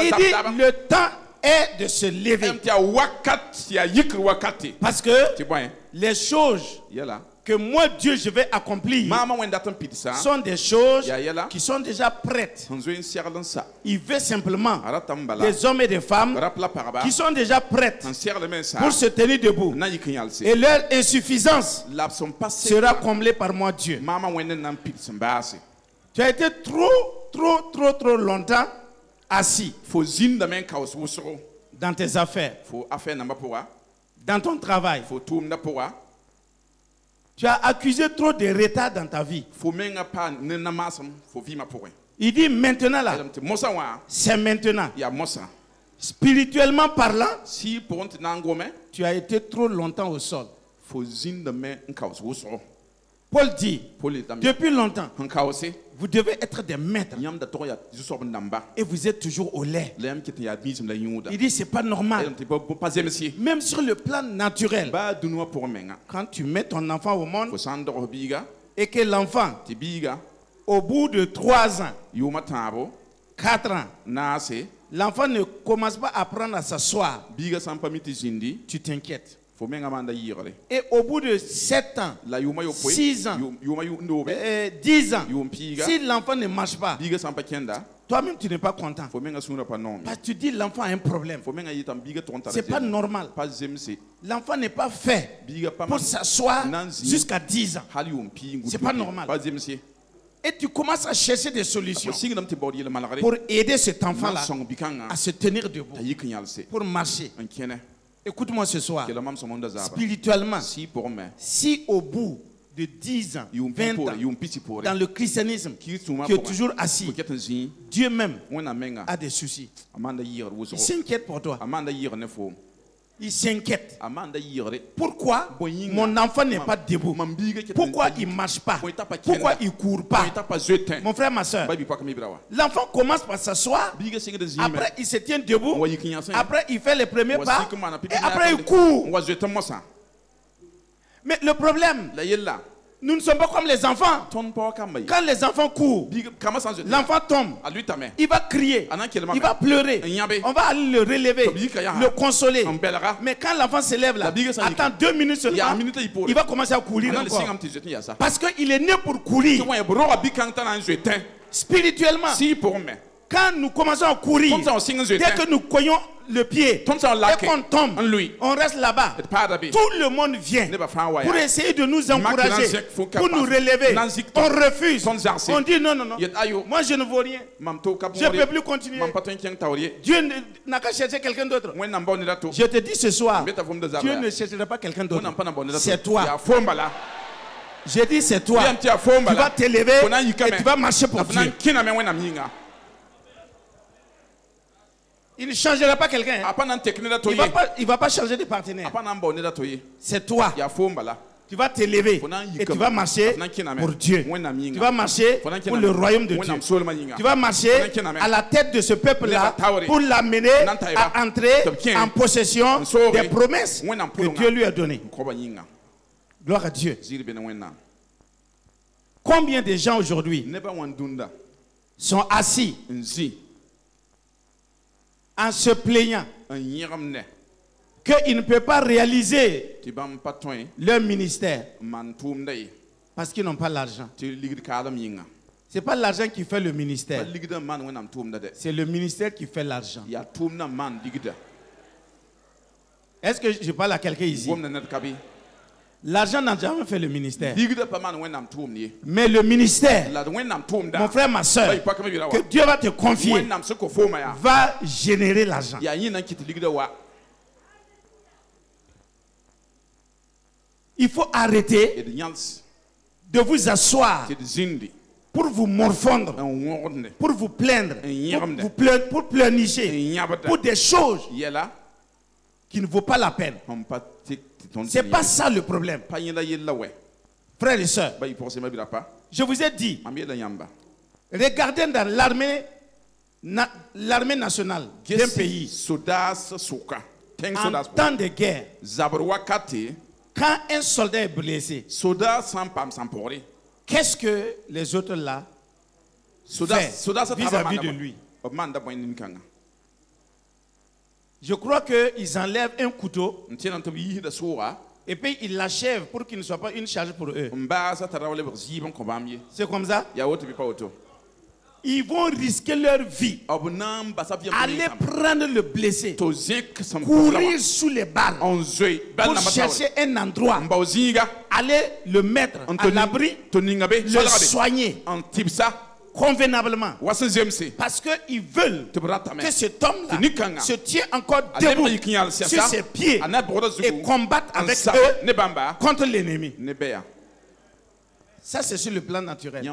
Il dit, le temps est de se lever. Parce que les choses que moi, Dieu, je vais accomplir sont des choses qui sont déjà prêtes. Il veut simplement des hommes et des femmes qui sont déjà prêtes pour se tenir debout. Et leur insuffisance sera comblée par moi, Dieu. Tu as été trop longtemps assis dans tes affaires, dans ton travail. Tu as accusé trop de retard dans ta vie. Il dit maintenant là, c'est maintenant. Spirituellement parlant, tu as été trop longtemps au sol. Paul dit, depuis longtemps, vous devez être des maîtres. Et vous êtes toujours au lait. Il dit, c'est pas normal. Même sur le plan naturel, quand tu mets ton enfant au monde et que l'enfant, au bout de 3 ans, 4 ans, l'enfant ne commence pas à apprendre à s'asseoir, tu t'inquiètes. Et au bout de 7 ans, 6 ans, 10 ans, si l'enfant ne marche pas, toi-même tu n'es pas content. Parce que tu dis l'enfant a un problème. C'est pas normal. L'enfant n'est pas fait pour s'asseoir jusqu'à 10 ans. C'est pas normal. Et tu commences à chercher des solutions pour aider cet enfant-là à se tenir debout, pour marcher. Écoute-moi ce soir, spirituellement, si au bout de 10 ans, 20 ans, dans le christianisme, tu es toujours assis, Dieu même a des soucis. Il s'inquiète pour toi. Il s'inquiète. Pourquoi mon enfant n'est pas debout? Pourquoi il ne marche pas? Pourquoi il ne court pas? Mon frère, ma soeur, l'enfant commence par s'asseoir, après il se tient debout, après il fait les premiers pas, et après il court. Mais le problème, nous ne sommes pas comme les enfants. Quand les enfants courent, l'enfant tombe, il va crier, il va pleurer, on va aller le relever, le consoler. Mais quand l'enfant se lève là, attends 2 minutes seulement, il va commencer à courir encore. Parce qu'il est né pour courir. Spirituellement, quand nous commençons à courir, dès que nous cognons le pied et qu'on tombe, on reste là-bas. Tout le monde vient pour essayer de nous encourager, pour nous relever. On refuse. On dit non, non, non. Moi je ne vaux rien. Je ne peux plus continuer. Dieu n'a qu'à chercher quelqu'un d'autre. Je te dis ce soir, Dieu ne cherchera pas quelqu'un d'autre. C'est toi. Je dis c'est toi. Tu vas t'élever et tu vas marcher pour Dieu. Il ne changera pas quelqu'un. Il ne va pas changer de partenaire. C'est toi. Tu vas t'élever et tu vas marcher pour Dieu. Tu vas marcher pour le royaume de Dieu. Tu vas marcher à la tête de ce peuple-là pour l'amener à entrer en possession des promesses que Dieu lui a données. Gloire à Dieu. Combien de gens aujourd'hui sont assis en se plaignant qu'ils ne peuvent pas réaliser leur ministère parce qu'ils n'ont pas l'argent. Ce n'est pas l'argent qui fait le ministère. C'est le ministère qui fait l'argent. Est-ce que je parle à quelqu'un ici? L'argent n'a jamais fait le ministère. Mais le ministère, mon frère, ma soeur, que Dieu va te confier, va générer l'argent. Il faut arrêter de vous asseoir pour vous morfondre, pour vous plaindre, pour pleurnicher, pour des choses qui ne vaut pas la peine. C'est pas ça le problème. Frères et sœurs, je vous ai dit, regardez dans l'armée nationale d'un pays, en temps de guerre, quand un soldat est blessé, qu'est-ce que les autres là font vis-à-vis de lui? Je crois qu'ils enlèvent un couteau et puis ils l'achèvent pour qu'il ne soit pas une charge pour eux. C'est comme ça? Ils vont risquer leur vie, aller prendre le blessé, courir sous les balles pour chercher un endroit, aller le mettre à l'abri, le soigner convenablement, parce qu'ils veulent que cet homme-là se tienne encore debout sur ses pieds et combatte avec eux contre l'ennemi. Ça, c'est sur le plan naturel.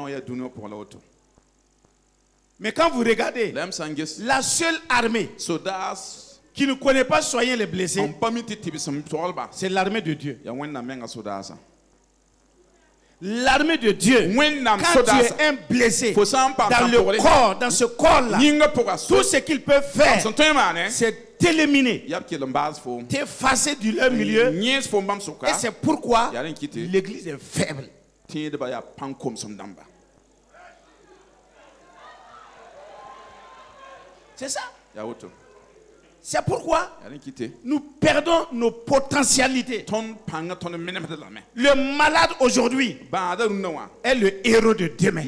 Mais quand vous regardez, la seule armée qui ne connaît pas soigner les blessés, c'est l'armée de Dieu. L'armée de Dieu, quand tu es un blessé dans le corps, dans ce corps-là, tout ce qu'ils peuvent faire, c'est t'éliminer, t'effacer du leur milieu. Et c'est pourquoi l'église est faible. C'est ça. C'est pourquoi nous perdons nos potentialités. Le malade aujourd'hui est le héros de demain.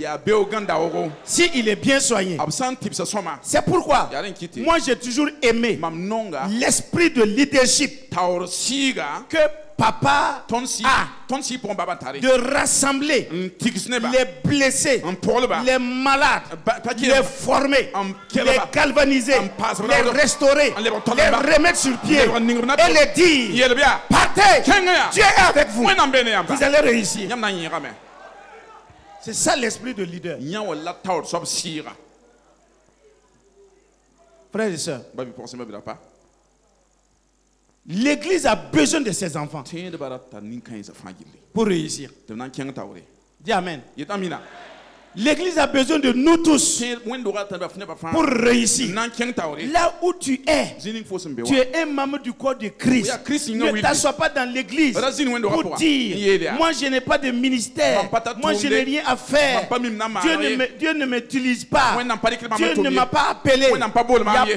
S'il est bien soigné. C'est pourquoi moi j'ai toujours aimé l'esprit de leadership que papa a de rassembler les blessés, les malades, les former, les galvaniser, les restaurer, les remettre sur pied et les dire: partez, Dieu est avec vous, vous allez réussir. C'est ça l'esprit de leader. Frères et sœurs, l'église a besoin de ses enfants pour réussir. Dis amen. L'église a besoin de nous tous pour réussir. Là où tu es un membre du corps de Christ. Ne t'assois pas dans l'église pour dire: moi je n'ai pas de ministère, moi je n'ai rien à faire, Dieu ne m'utilise pas, Dieu ne m'a pas appelé. Il n'y a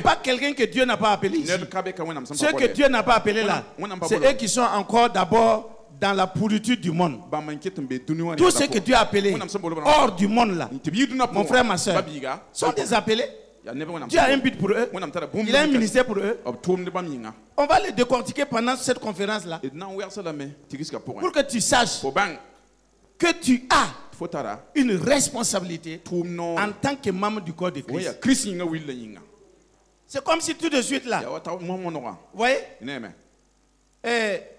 pas quelqu'un que Dieu n'a pas appelé ici. Ceux que Dieu n'a pas appelés là, c'est eux qui sont encore d'abord dans la pourriture du monde. Tout ce que Dieu a appelé hors du monde là, mon frère, ma soeur, sont des appelés. Dieu a un but pour eux. Il a un ministère pour eux. On va les décortiquer pendant cette conférence là pour que tu saches que tu as une responsabilité en tant que membre du corps de Christ. C'est comme si tout de suite là, vous voyez,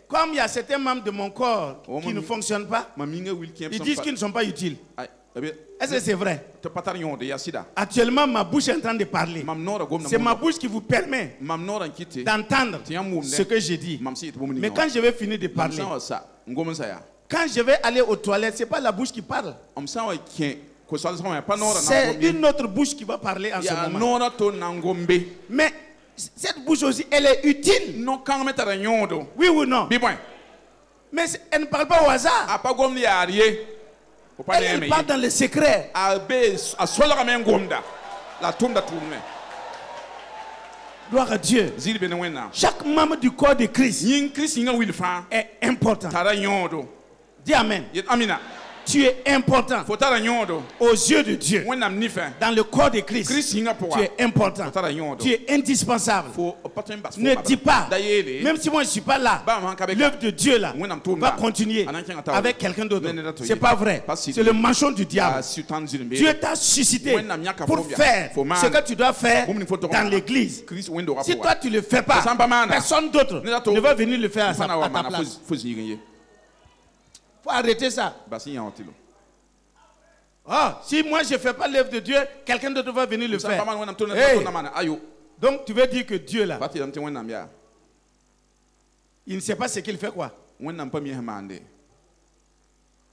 comme il y a certains membres de mon corps qui ne fonctionnent pas, ils disent qu'ils ne sont pas utiles. Est-ce que c'est vrai? Actuellement, ma bouche est en train de parler. C'est ma bouche qui vous permet d'entendre ce que j'ai dit. Mais quand je vais finir de parler, Quand je vais aller aux toilettes, ce n'est pas la bouche qui parle. C'est une autre bouche qui va parler en ce moment. Mais cette bouche aussi, elle est utile. Oui ou non? Mais elle ne parle pas au hasard. Elle parle dans le secret. Gloire à Dieu. Chaque membre du corps de Christ est important. Dis Amen. Tu es important aux yeux de Dieu. Dans le corps de Christ, tu es important. Tu es indispensable. Ne dis pas, même si moi je ne suis pas là, l'œuvre de Dieu là va continuer avec quelqu'un d'autre. Ce n'est pas vrai. C'est le mensonge du diable. Dieu t'a suscité pour faire ce que tu dois faire dans l'église. Si toi tu ne le fais pas, personne d'autre ne va venir le faire à ta place. Il faut arrêter ça. Si moi je ne fais pas l'œuvre de Dieu, quelqu'un d'autre va venir le faire. Hey. Donc tu veux dire que Dieu là, il ne sait pas ce qu'il fait quoi.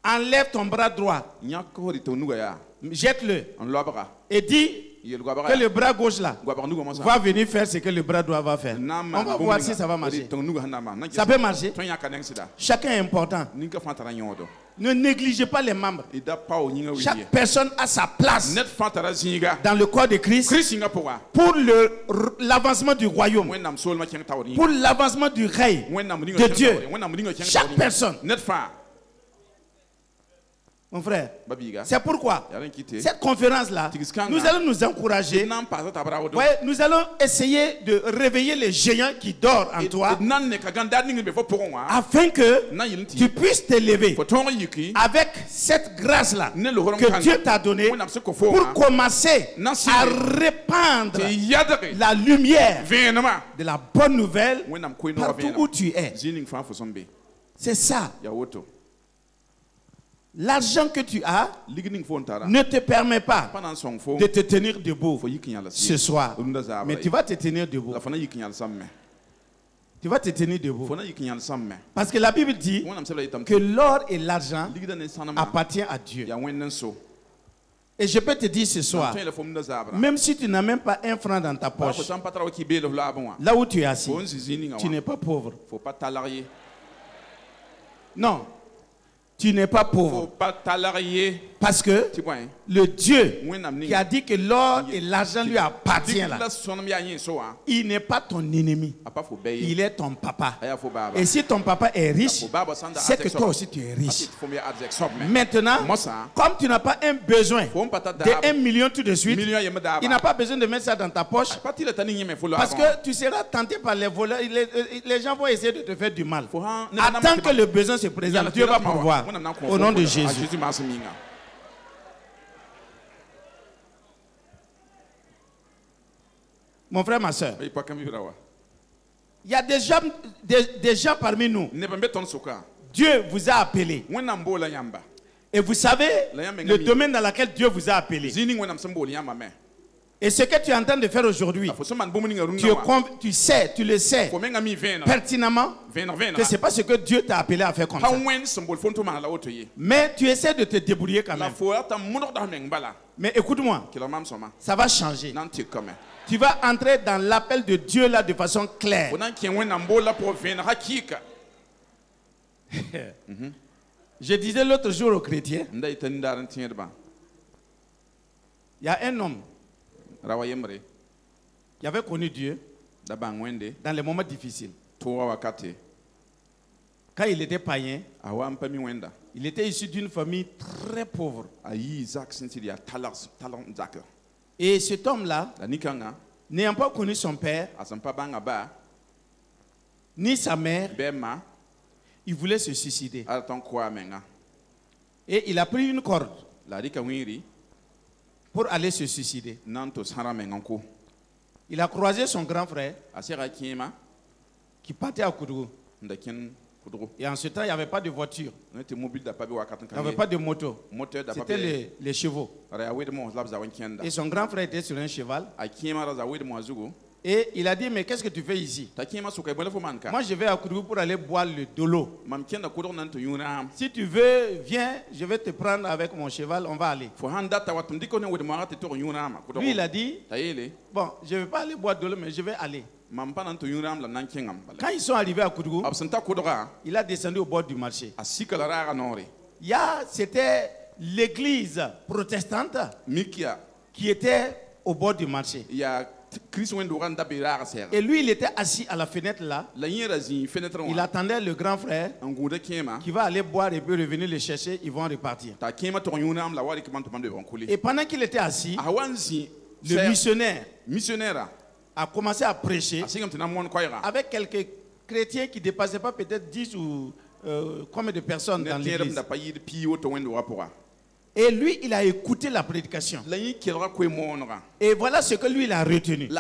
Enlève ton bras droit. Jette-le. Et dis que le bras gauche là va venir faire ce que le bras droit va faire. On va voir si ça va marcher. Ça peut marcher. Chacun est important. Ne négligez pas les membres. Chaque personne a sa place dans le corps de Christ pour l'avancement du royaume, pour l'avancement du règne de Dieu. Chaque personne. Mon frère, c'est pourquoi cette conférence-là, nous allons nous encourager. Ouais, nous allons essayer de réveiller les géants qui dorment en toi afin que tu puisses t'élever avec cette grâce-là que Dieu t'a donnée pour commencer à répandre la lumière de la bonne nouvelle partout où tu es. C'est ça. L'argent que tu as ne te permet pas de te tenir debout ce soir. Mais tu vas te tenir debout. Tu vas te tenir debout. Parce que la Bible dit que l'or et l'argent appartiennent à Dieu. Et je peux te dire ce soir, même si tu n'as même pas un franc dans ta poche, là où tu es assis, tu n'es pas pauvre. Non. Tu n'es pas pauvre. Parce que le Dieu qui a dit que l'or et l'argent lui appartiennent là, il n'est pas ton ennemi. Il est ton papa. Et si ton papa est riche, c'est que toi aussi tu es riche. Maintenant, comme tu n'as pas un besoin de 1 million tout de suite, il n'a pas besoin de mettre ça dans ta poche. Parce que tu seras tenté par les voleurs. Les gens vont essayer de te faire du mal. Attends que le besoin se présente. Dieu va pourvoir. Au nom de Jésus. Mon frère, ma soeur, il y a des gens parmi nous. Dieu vous a appelé. Et vous savez le domaine dans lequel Dieu vous a appelé. Et ce que tu es en train de faire aujourd'hui, tu le sais pertinemment que ce n'est pas ce que Dieu t'a appelé à faire comme ça. Mais tu essaies de te débrouiller quand même. Mais écoute-moi, ça va changer. Tu vas entrer dans l'appel de Dieu là de façon claire. Je disais l'autre jour aux chrétiens, il y a un homme qui avait connu Dieu dans les moments difficiles. Quand il était païen, il était issu d'une famille très pauvre. Et cet homme-là, n'ayant pas connu son père, ni sa mère, il voulait se suicider. Et il a pris une corde pour aller se suicider. Il a croisé son grand frère qui partait à Koudou. Et en ce temps, il n'y avait pas de voiture. Il n'y avait pas de moto. C'était les chevaux. Et son grand frère était sur un cheval. Et il a dit, mais qu'est-ce que tu fais ici? Moi, je vais à Koudougou pour aller boire le dolo. Si tu veux, viens, je vais te prendre avec mon cheval, on va aller. Lui, il a dit, bon, je ne vais pas aller boire dolo, mais je vais aller. Quand ils sont arrivés à Koudougou, il a descendu au bord du marché. C'était l'église protestante qui était au bord du marché. Et lui, il était assis à la fenêtre là. Il attendait le grand frère qui va aller boire et puis revenir le chercher. Ils vont repartir. Et pendant qu'il était assis, le missionnaire a commencé à prêcher avec quelques chrétiens qui ne dépassaient pas peut-être 10 ou combien de personnes dans l'église. Et lui, il a écouté la prédication. Et voilà ce que lui, il a retenu. Il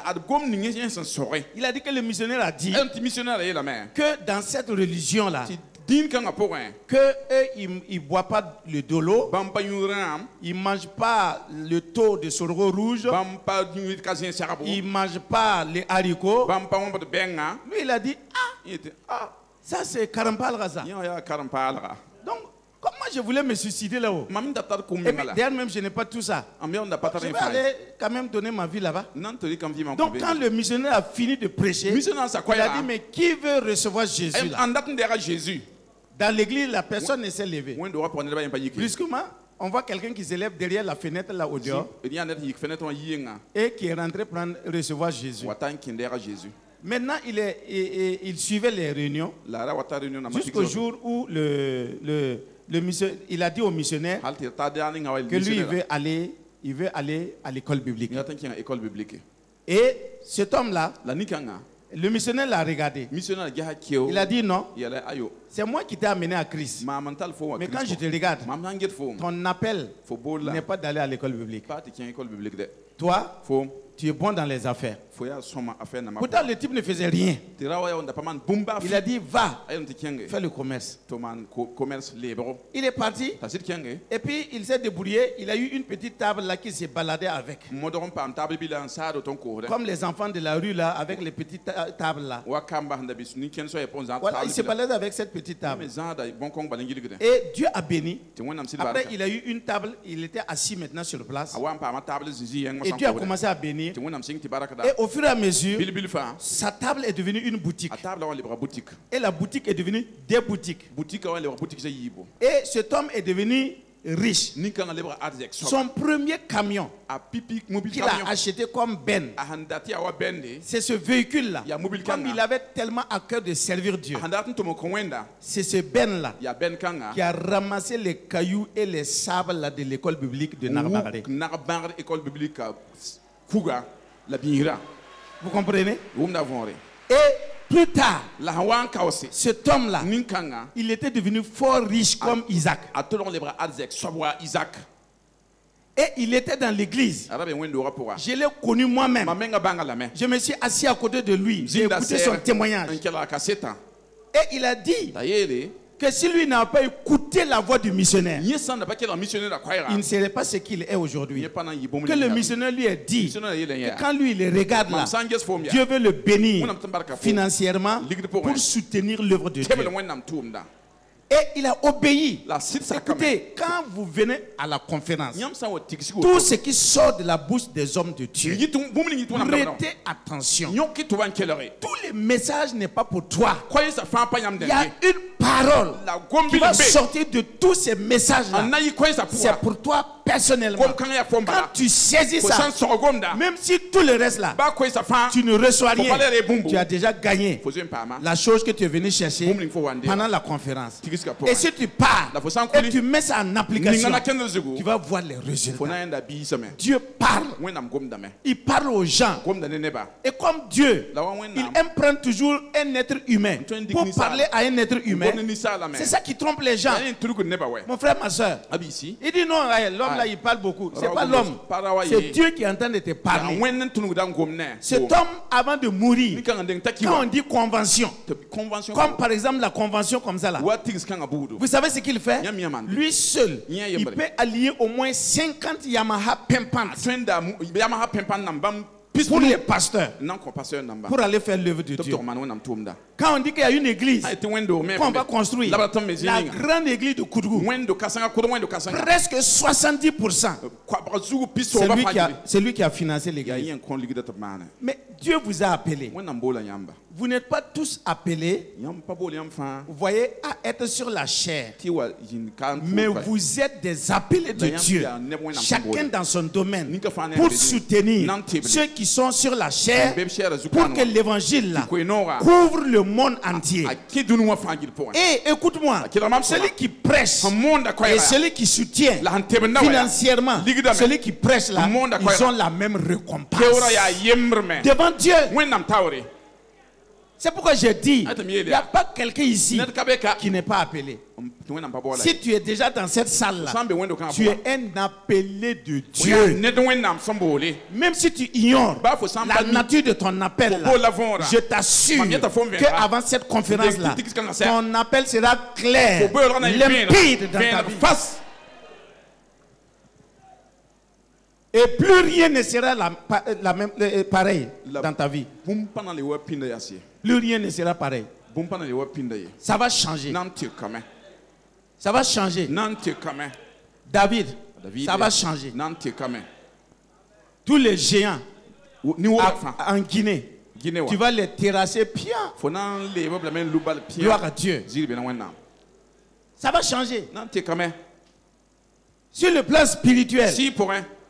a dit que le missionnaire a dit que dans cette religion-là, qu'ils ne boivent pas le dolo, ils ne mangent pas le taux de sorgho rouge, ils ne mangent pas les haricots. Lui, il a dit, ça c'est Karampalra ça. Donc, comment je voulais me suicider là-haut? Et derrière même, je n'ai pas tout ça. Je vais aller quand même donner ma vie là-bas. Donc, quand le missionnaire a fini de prêcher, il a dit, mais qui veut recevoir Jésus là? Dans l'église, la personne ne s'est levée. Brusquement, on voit quelqu'un qui se lève derrière la fenêtre là au dehors et qui est rentré prendre, recevoir Jésus. Maintenant, il suivait les réunions jusqu'au jour où il a dit au missionnaire que lui, il veut aller à l'école biblique. Et cet homme-là, le missionnaire l'a regardé. Il a dit non, c'est moi qui t'ai amené à Christ. Mais quand je te regarde, ton appel n'est pas d'aller à l'école biblique. Toi, tu es bon dans les affaires. Pourtant, le type ne faisait rien. Il a dit, va, fais le commerce. Il est parti. Et puis, il s'est débrouillé. Il a eu une petite table là qui s'est baladé avec. Comme les enfants de la rue là, avec les petites tables là. Voilà, il s'est baladé avec cette petite table. Et Dieu a béni. Après, il a eu une table. Il était assis maintenant sur place. Et Dieu a commencé à bénir. Et au fur et à mesure, sa table est devenue une boutique. Et la boutique est devenue des boutiques. Et cet homme est devenu riche. Son premier camion qu'il a acheté comme Ben, c'est ce véhicule-là. Comme il avait tellement à cœur de servir Dieu, c'est ce Ben-là qui a ramassé les cailloux et les sables là de l'école biblique de Narbaré. Vous comprenez? Et plus tard, cet homme-là, il était devenu fort riche comme Isaac. Et il était dans l'église. Je l'ai connu moi-même. Je me suis assis à côté de lui. J'ai écouté son témoignage. Et il a dit que si lui n'a pas écouté la voix du missionnaire, il ne serait pas ce qu'il est aujourd'hui. Que le missionnaire lui a dit que quand lui il le regarde là, Dieu veut le bénir financièrement pour soutenir l'œuvre de Dieu. Et il a obéi. Écoutez, quand vous venez à la conférence, tout ce qui sort de la bouche des hommes de Dieu, prêtez attention. Tous les messages n'est pas pour toi. Il y a une parole qui va sortir de tous ces messages-là. C'est pour toi personnellement. Quand tu saisis ça, même si tout le reste là, tu ne reçois rien, tu as déjà gagné la chose que tu es venu chercher pendant la conférence. Et si tu pars et tu mets ça en application, tu vas voir les résultats. Dieu parle. Il parle aux gens. Et comme Dieu, il aime prendre toujours un être humain pour parler à un être humain. C'est ça qui trompe les gens. Mon frère, ma soeur, il dit non, l'homme là il parle beaucoup. C'est pas l'homme, c'est Dieu qui est en train de te parler. Cet homme, avant de mourir, quand on dit convention, comme par exemple la convention comme ça là, vous savez ce qu'il fait? Lui seul, il peut allier au moins 50 Yamaha Pimpan pour les pasteurs, pour aller faire l'œuvre de Dieu. Quand on dit qu'il y a une église qu'on va construire, la grande église de Koudou, presque 70%, c'est lui qui a financé l'église. Mais Dieu vous a appelé. Vous n'êtes pas tous appelés, vous voyez, à être sur la chair. Mais vous êtes des appelés de Dieu, chacun dans son domaine, pour soutenir ceux qui sont sur la chair, pour que l'évangile couvre le monde entier. Et écoute-moi, celui qui prêche et celui qui soutient financièrement, celui qui prêche là, ils ont la même récompense devant Dieu. C'est pourquoi je dis, il n'y a pas quelqu'un ici qui n'est pas appelé. Si tu es déjà dans cette salle-là, tu es un appelé de Dieu. Même si tu ignores la nature de ton appel, là, je t'assure qu'avant cette conférence-là, ton appel sera clair, limpide dans ta vie. Et plus rien ne sera pareil dans ta vie. Plus rien ne sera pareil. Ça va changer. Ça va changer. David, ça va changer. Tous les géants en Guinée, tu vas les terrasser bien. Gloire à Dieu. Ça va changer. Sur le plan spirituel,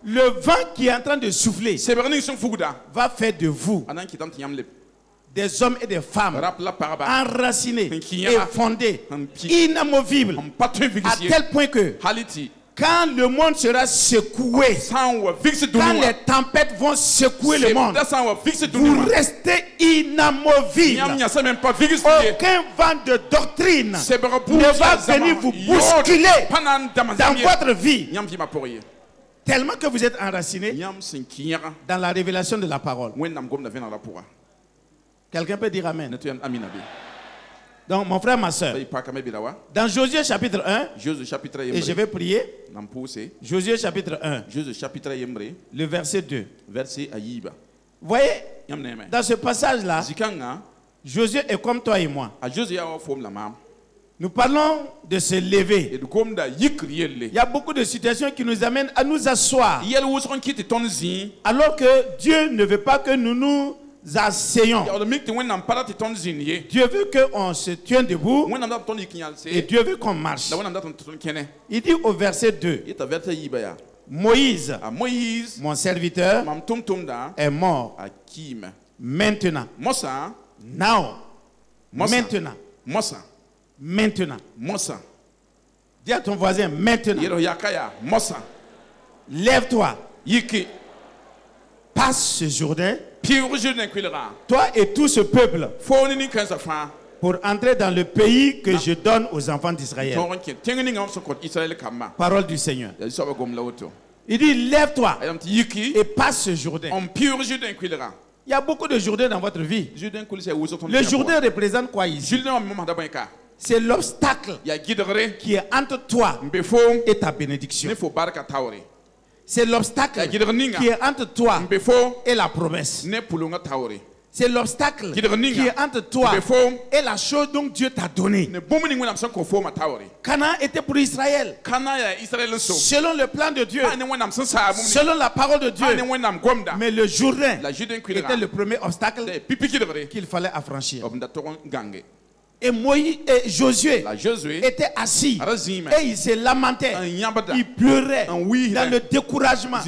le vent qui est en train de souffler va faire de vous des hommes et des femmes enracinés et fondés, inamovibles, à tel point que quand le monde sera secoué, quand les tempêtes vont secouer le monde, vous restez inamovibles. Aucun vent de doctrine ne va venir vous bousculer dans votre vie. Tellement que vous êtes enracinés dans la révélation de la parole. Quelqu'un peut dire Amen. Donc mon frère, ma soeur, dans Josué chapitre 1, et je vais prier, Josué chapitre 1, le verset 2. Vous voyez, dans ce passage-là, Josué est comme toi et moi. Nous parlons de se lever. Il y a beaucoup de situations qui nous amènent à nous asseoir. Alors que Dieu ne veut pas que nous nous asseyons. Dieu veut qu'on se tienne debout. Et Dieu veut qu'on marche. Il dit au verset 2, Moïse, mon serviteur, est mort. Maintenant. Maintenant. Dis à ton voisin, maintenant. Lève-toi. Passe ce Jourdain. Toi et tout ce peuple. Pour entrer dans le pays que je donne aux enfants d'Israël. Parole du Seigneur. Il dit, lève-toi et passe ce Jourdain. Il y a beaucoup de Jourdains dans votre vie. Le Jourdain représente quoi ici? C'est l'obstacle qui est entre toi et ta bénédiction. C'est l'obstacle qui est entre toi et la promesse. C'est l'obstacle qui est entre toi et la chose dont Dieu t'a donnée. Canaan était pour Israël. Selon le plan de Dieu. Selon la parole de Dieu. Mais le Jourdain était le premier obstacle qu'il fallait affranchir. Et Moïse et Josué étaient assis et ils se lamentaient, ils pleuraient dans le découragement,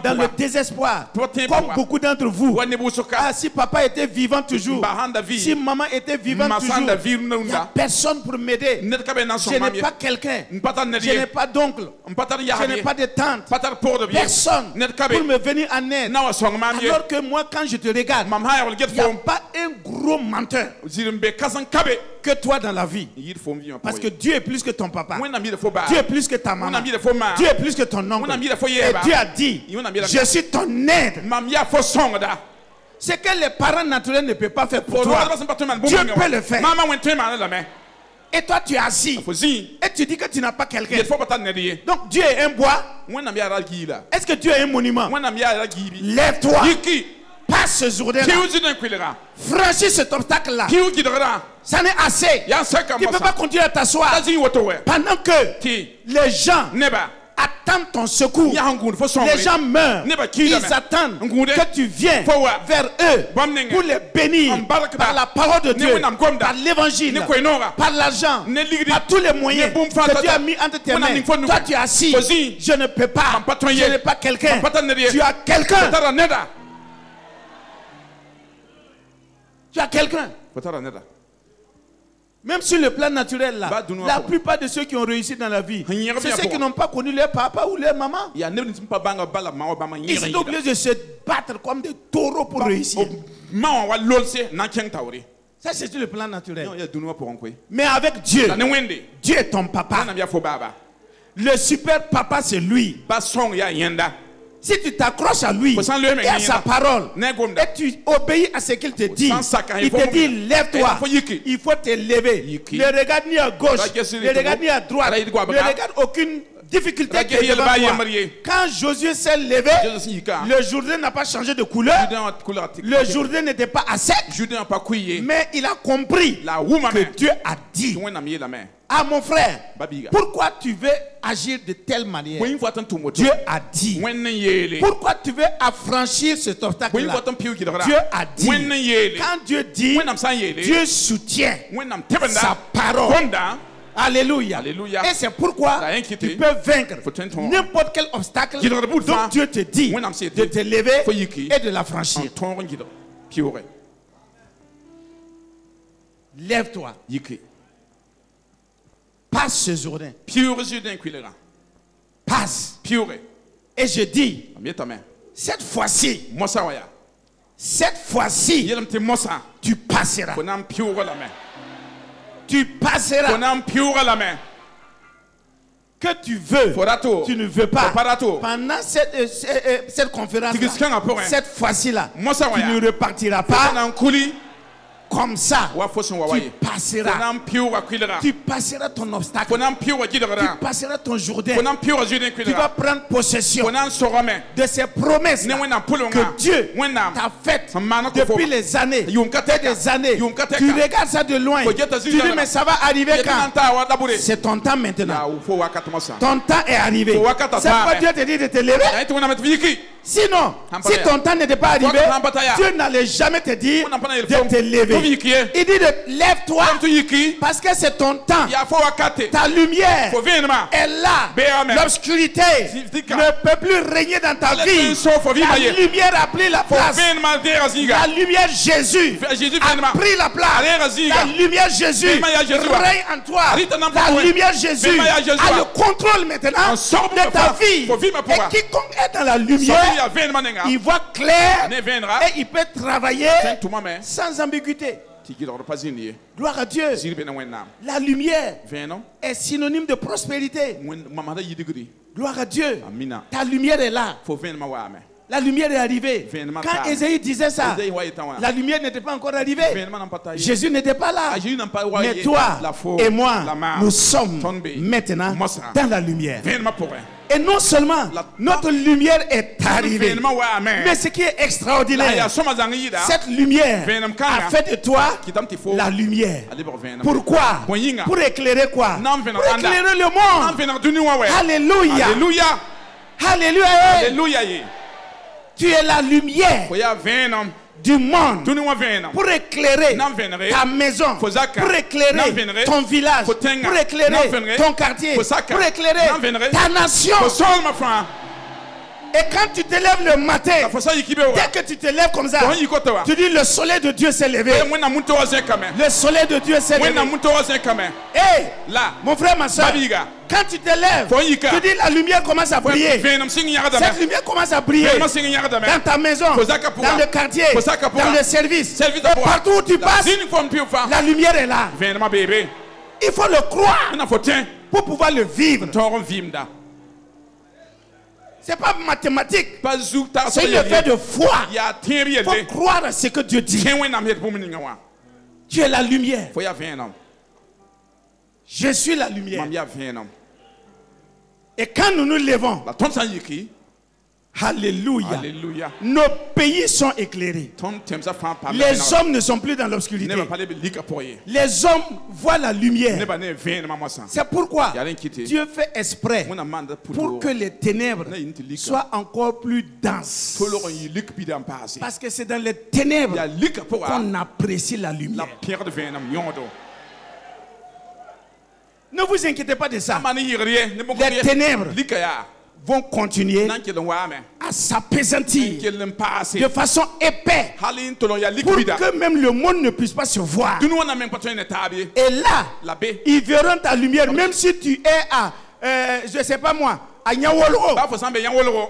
dans le désespoir, comme beaucoup d'entre vous. Ah, si papa était vivant toujours, si maman était vivante toujours, il n'y a personne pour m'aider. Je n'ai pas quelqu'un, je n'ai pas d'oncle, je n'ai pas de tante, personne pour me venir en aide. Alors que moi, quand je te regarde, il n'y a pas un gros menteur que toi dans la vie. Parce que Dieu est plus que ton papa. Dieu est plus que ta maman. Dieu est plus que ton oncle. Et Dieu a dit, je suis ton aide. Ce que les parents naturels ne peuvent pas faire pour toi, Dieu peut le faire. Et toi tu es assis et tu dis que tu n'as pas quelqu'un. Donc Dieu est un bois. Est-ce que Dieu est un monument? Lève-toi Pas ce jour-là. Franchis cet obstacle-là. Ça n'est assez. Tu ne peux pas continuer à t'asseoir pendant que les gens attendent ton secours. Les gens meurent. Ils attendent que tu viennes vers eux pour les bénir par la parole de Dieu, par l'évangile, par l'argent, par tous les moyens que Dieu a mis entre tes mains. Toi, tu es assis. Je ne peux pas. Je n'ai pas quelqu'un. Tu as quelqu'un. Tu as quelqu'un. Même sur le plan naturel, là, la plupart de ceux qui ont réussi dans la vie, c'est ceux qui n'ont pas connu leur papa ou leur maman. Ils sont obligés de se battre comme des taureaux pour réussir. Ça, c'est sur le plan naturel. Mais avec Dieu, Dieu est ton papa. Le super papa, c'est lui. Si tu t'accroches à lui et à sa parole et tu obéis à ce qu'il te dit, il te dit lève-toi, il faut te lever. Ne regarde ni à gauche, ne regarde ni à droite, ne regarde aucune difficulté qui est devant toi. Quand Josué s'est levé, le Jourdain n'a pas changé de couleur, le Jourdain n'était pas à sec, mais il a compris que Dieu a dit. Ah mon frère, pourquoi tu veux agir de telle manière? Dieu a dit. Pourquoi tu veux affranchir cet obstacle-là? Dieu a dit. Quand Dieu dit, Dieu soutient sa parole. Alléluia. Et c'est pourquoi tu peux vaincre n'importe quel obstacle dont Dieu te dit de te lever et de l'affranchir. Lève-toi. Passe ce journée. Passe. Et je dis, cette fois-ci, tu passeras. Tu passeras. Que tu veux, tu ne veux pas. Pendant cette conférence, cette fois-ci-là, tu ne repartiras pas. Comme ça, tu passeras. Tu passeras ton obstacle. Tu passeras ton Jourdain. Tu vas prendre possession de ces promesses que Dieu t'a faites depuis les années. Des années. Tu regardes ça de loin. Tu dis mais ça va arriver quand? C'est ton temps maintenant. Ton temps est arrivé. C'est pourquoi Dieu te dit de te lever. Sinon, si ton temps n'était pas arrivé, Dieu n'allait jamais te dire de te lever. Il dit de lève-toi parce que c'est ton temps. Ta lumière est là. L'obscurité ne peut plus régner dans ta vie. La lumière a pris la place. La lumière Jésus a pris la place. La lumière Jésus règne en toi. La lumière Jésus a le contrôle maintenant de ta vie. Et quiconque est dans la lumière, il voit clair et il peut travailler sans ambiguïté. Gloire à Dieu. La lumière est synonyme de prospérité. Gloire à Dieu. Ta lumière est là. La lumière est arrivée. Quand Ésaïe disait ça, la lumière n'était pas encore arrivée. Jésus n'était pas là. Mais toi et moi, nous sommes maintenant dans la lumière. Et non seulement notre lumière est arrivée, mais ce qui est extraordinaire, cette lumière a fait de toi la lumière. Pourquoi? Pour éclairer quoi? Pour éclairer le monde. Alléluia. Alléluia. Alléluia. Tu es la lumière du monde pour éclairer ta maison, pour éclairer ton village, pour éclairer ton quartier, pour éclairer ta nation. Et quand tu te lèves le matin, dès que tu te lèves comme ça, tu dis le soleil de Dieu s'est levé. Le soleil de Dieu s'est levé. Hey, mon frère, ma soeur, quand tu te lèves, tu dis la lumière commence à briller. Cette lumière commence à briller dans ta maison, dans le quartier, dans le service. Partout où tu passes, la lumière est là. Il faut le croire pour pouvoir le vivre. Ce n'est pas mathématique. C'est une affaire de foi. Il faut croire à ce que Dieu dit. Tu es la lumière. Je suis la lumière. Et quand nous nous levons, Alléluia. Alléluia. Nos pays sont éclairés. Les hommes ne sont plus dans l'obscurité. Les hommes voient la lumière. C'est pourquoi Dieu fait exprès pour que les ténèbres soient encore plus denses. Parce que c'est dans les ténèbres qu'on apprécie la lumière. Ne vous inquiétez pas de ça. Les ténèbres vont continuer à s'appesantir de façon épais pour que même le monde ne puisse pas se voir. Et là, ils verront ta lumière, même si tu es à, je ne sais pas moi, à Nyawolo.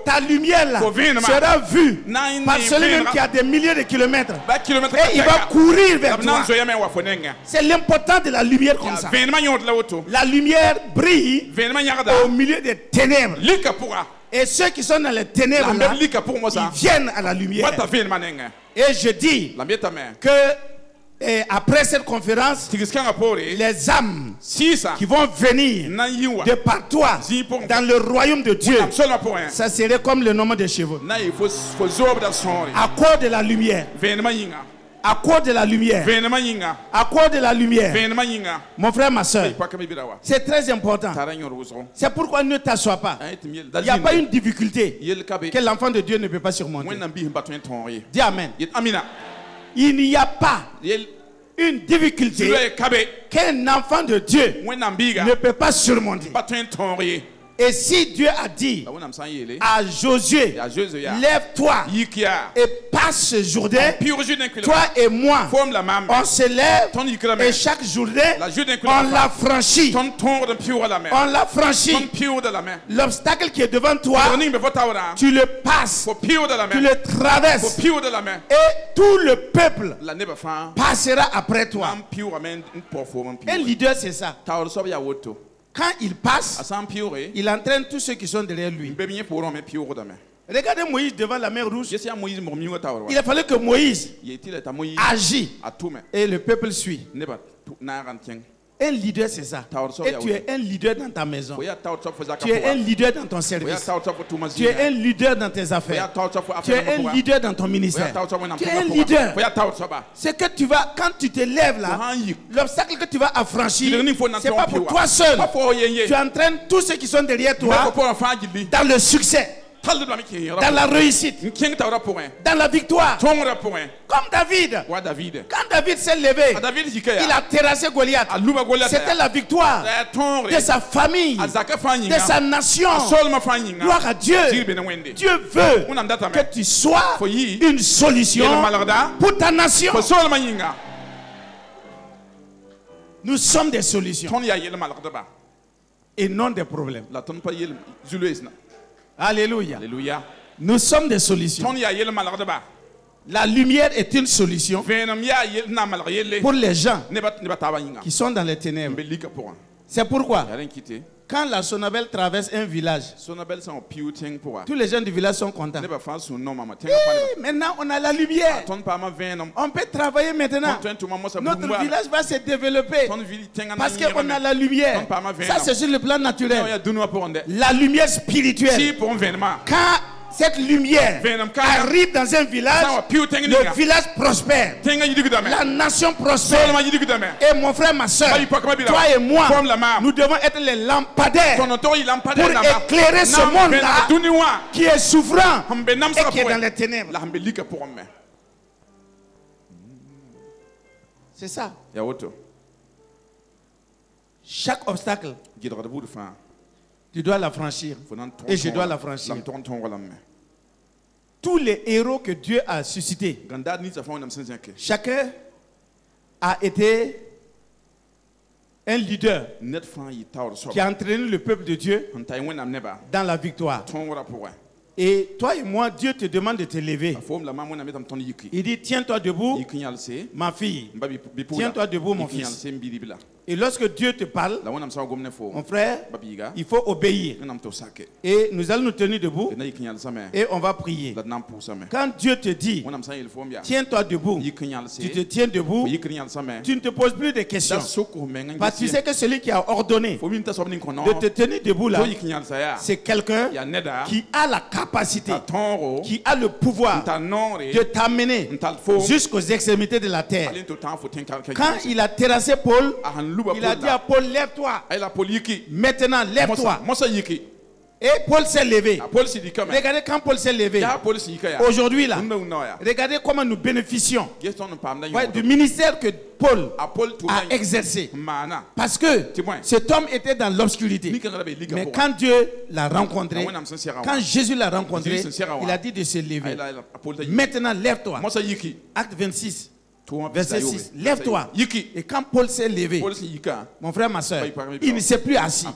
Ta lumière là sera vue par celui même qui a des milliers de kilomètres. Et il va courir vers toi. C'est l'important de la lumière comme ça. La lumière brille au milieu des ténèbres. Et ceux qui sont dans les ténèbres là, ils viennent à la lumière. Et je dis que après cette conférence, les âmes qui vont venir de par toi dans le royaume de Dieu, ça serait comme le nombre de chevaux. À cause de la lumière. À cause de la lumière. À cause de la lumière. Mon frère, ma soeur, c'est très important. C'est pourquoi ne t'assois pas. Il n'y a pas une difficulté que l'enfant de Dieu ne peut pas surmonter. Dis Amen. Il n'y a pas une difficulté qu'un enfant de Dieu ne peut pas surmonter. Et si Dieu a dit à Josué, lève-toi et passe ce Jourdain, toi et moi, on se lève et chaque Jourdain, on l'a franchi. On l'a franchi. L'obstacle qui est devant toi, tu le passes, tu le traverses, et tout le peuple passera après toi. Un leader, c'est ça. Quand il passe, il entraîne tous ceux qui sont derrière lui. Regardez Moïse devant la mer Rouge. Il a fallu que Moïse agisse et le peuple suit. Un leader, c'est ça. Et tu es un leader dans ta maison. Tu es un leader dans ton service. Tu es un leader dans tes affaires. Tu es un leader dans ton ministère. Tu es un leader. C'est que tu vas, quand tu te lèves là, l'obstacle que tu vas affranchir, c'est pas pour toi seul. Tu entraînes tous ceux qui sont derrière toi dans le succès, dans la réussite, dans la victoire. Comme David. Quand David s'est levé, il a terrassé Goliath. C'était la victoire de sa famille, de sa nation. Gloire à Dieu. Dieu veut que tu sois une solution pour ta nation. Nous sommes des solutions et non des problèmes. Alléluia. Alléluia. Nous sommes des solutions. La lumière est une solution pour les gens qui sont dans les ténèbres. C'est pourquoi quand la Sonabel traverse un village, tous les gens du village sont contents. Maintenant on a la lumière. On peut travailler maintenant. Notre village va se développer parce qu'on a la lumière. Ça c'est sur le plan naturel. La lumière spirituelle. Quand cette lumière arrive dans un village, le village prospère, la nation prospère. Et mon frère, ma soeur, toi et moi, nous devons être les lampadaires pour éclairer ce monde-là qui est souffrant et qui est dans les ténèbres. C'est ça. Chaque obstacle, tu dois la franchir. Et je dois la franchir. Tous les héros que Dieu a suscités, chacun a été un leader qui a entraîné le peuple de Dieu dans la victoire. Et toi et moi, Dieu te demande de te lever. Il dit, tiens-toi debout, ma fille. Tiens-toi debout, mon fils. Et lorsque Dieu te parle, mon frère, il faut obéir. Et nous allons nous tenir debout et on va prier. Quand Dieu te dit, tiens-toi debout, tu te tiens debout, tu ne te poses plus de questions. Parce que tu sais que celui qui a ordonné de te tenir debout là, c'est quelqu'un qui a la capacité, qui a le pouvoir de t'amener jusqu'aux extrémités de la terre. Quand il a terrassé Paul, il a dit à Paul, lève-toi. Maintenant, lève-toi. Et Paul s'est levé. Regardez quand Paul s'est levé. Aujourd'hui là, regardez comment nous bénéficions du ministère que Paul a exercé. Parce que cet homme était dans l'obscurité. Mais quand Dieu l'a rencontré, quand Jésus l'a rencontré, il a dit de se lever. Maintenant, lève-toi. Acte 26. Verset 6. Lève-toi. Et quand Paul s'est levé, mon frère, ma soeur, il ne s'est plus assis.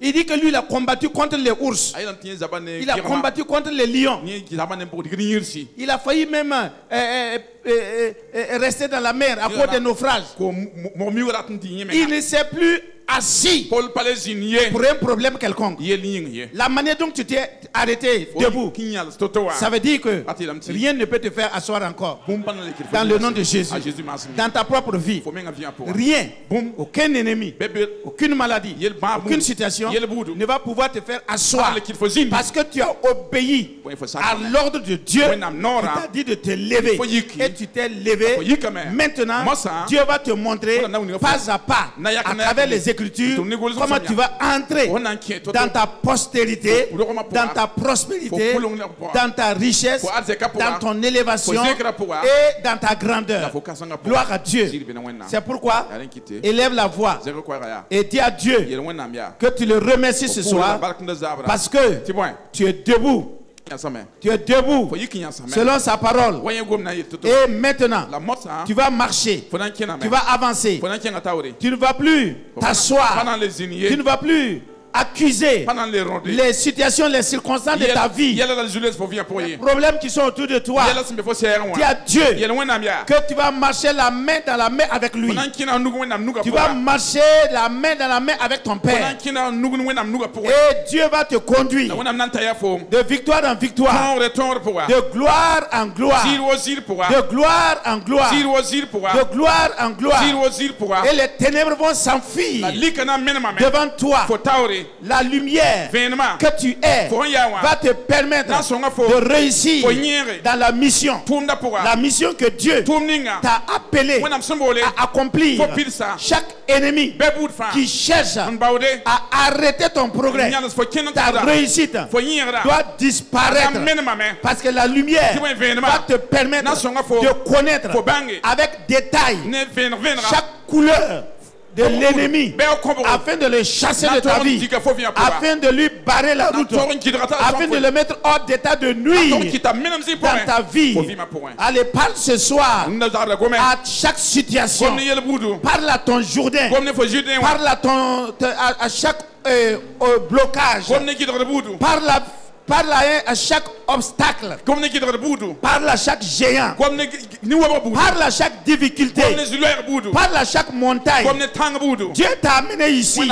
Il dit que lui, il a combattu contre les ours. Il a combattu contre les lions. Il a failli même rester dans la mer à cause des naufrages. Il ne s'est plus assis pour un problème quelconque. La manière dont tu t'es arrêté debout, ça veut dire que rien ne peut te faire asseoir encore. Dans le nom de Jésus, dans ta propre vie, rien, aucun ennemi, aucune maladie, aucune situation ne va pouvoir te faire asseoir parce que tu as obéi à l'ordre de Dieu qui t'a dit de te lever et tu t'es levé. Maintenant, Dieu va te montrer pas à pas à travers les Écritures comment tu vas entrer dans ta postérité, dans ta prospérité, dans ta richesse, dans ton élévation et dans ta grandeur. Gloire à Dieu. C'est pourquoi élève la voix et dis à Dieu que tu le remercies ce soir parce que tu es debout. Tu es debout selon sa parole. Et maintenant, tu vas marcher. Tu vas avancer. Tu ne vas plus t'asseoir. Tu ne vas plus accuser les situations, les circonstances de ta vie, les problèmes qui sont autour de toi. Dis à Dieu que tu vas marcher la main dans la main avec lui. Tu vas marcher la main dans la main avec ton Père. Et Dieu va te conduire de victoire en victoire, de gloire en gloire, de gloire en gloire, de gloire en gloire. Et les ténèbres vont s'enfuir devant toi. La lumière que tu es va te permettre de réussir dans la mission que Dieu t'a appelé à accomplir. Chaque ennemi qui cherche à arrêter ton progrès, ta réussite doit disparaître parce que la lumière va te permettre de connaître avec détail chaque couleur de l'ennemi afin de le chasser de ta vie, afin de lui barrer la route, afin de le mettre hors d'état de nuire dans ta vie. Allez, parle ce soir à chaque situation. Parle à ton Jourdain. Parle à chaque blocage. Parle à chaque obstacle. Parle à chaque géant. Parle à chaque difficulté. Parle à chaque montagne. Dieu t'a amené ici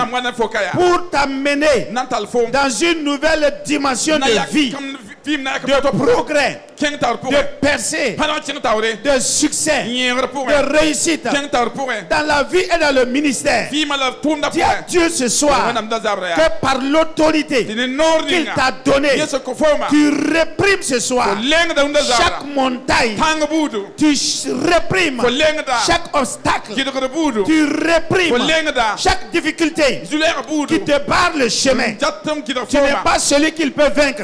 pour t'amener dans une nouvelle dimension de vie, de progrès, de percée, de succès, de réussite dans la vie et dans le ministère. Dis à Dieu ce soir que par l'autorité qu'il t'a donnée, tu réprimes ce soir chaque montagne, tu réprimes chaque obstacle, tu réprimes chaque difficulté qui te barre le chemin. Tu n'es pas celui qui peut vaincre.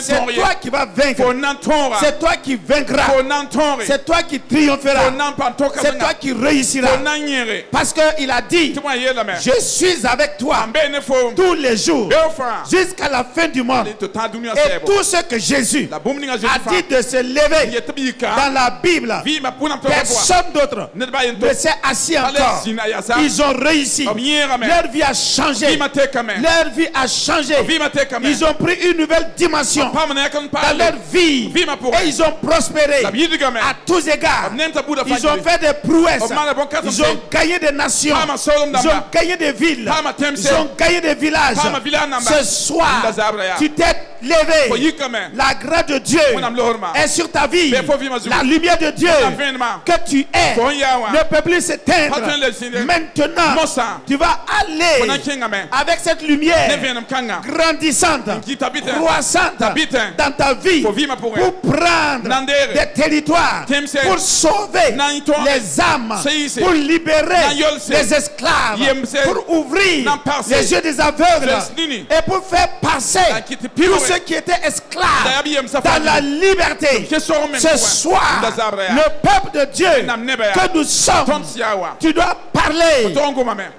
C'est toi qui vas vaincre. C'est toi qui vaincras. C'est toi qui triompheras. C'est toi qui réussiras. Parce qu'il a dit, je suis avec toi tous les jours jusqu'à la fin du monde. Et tout ce que Jésus a dit de se lever dans la Bible, personne d'autre ne s'est assis encore. Ils ont réussi. Leur vie a changé. Leur vie a changé. Ils ont pris une nouvelle dimension dans leur vie. vie et ils ont prospéré à tous égards. Ils ont fait des prouesses. Ils ont gagné des nations. Ils ont gagné des villes. Ils ont gagné des villages. Ce soir, tu t'es levé. La grâce de Dieu est sur ta vie. La lumière de Dieu que tu es ne peut plus s'éteindre. Maintenant, tu vas aller avec cette lumière grandissante, croissante dans ta vie pour prendre des territoires, pour sauver les âmes, pour libérer les esclaves, pour ouvrir les yeux des aveugles et pour faire passer tous ceux qui étaient esclaves dans la liberté. Ce soir, le peuple de Dieu que nous sommes, tu dois parler.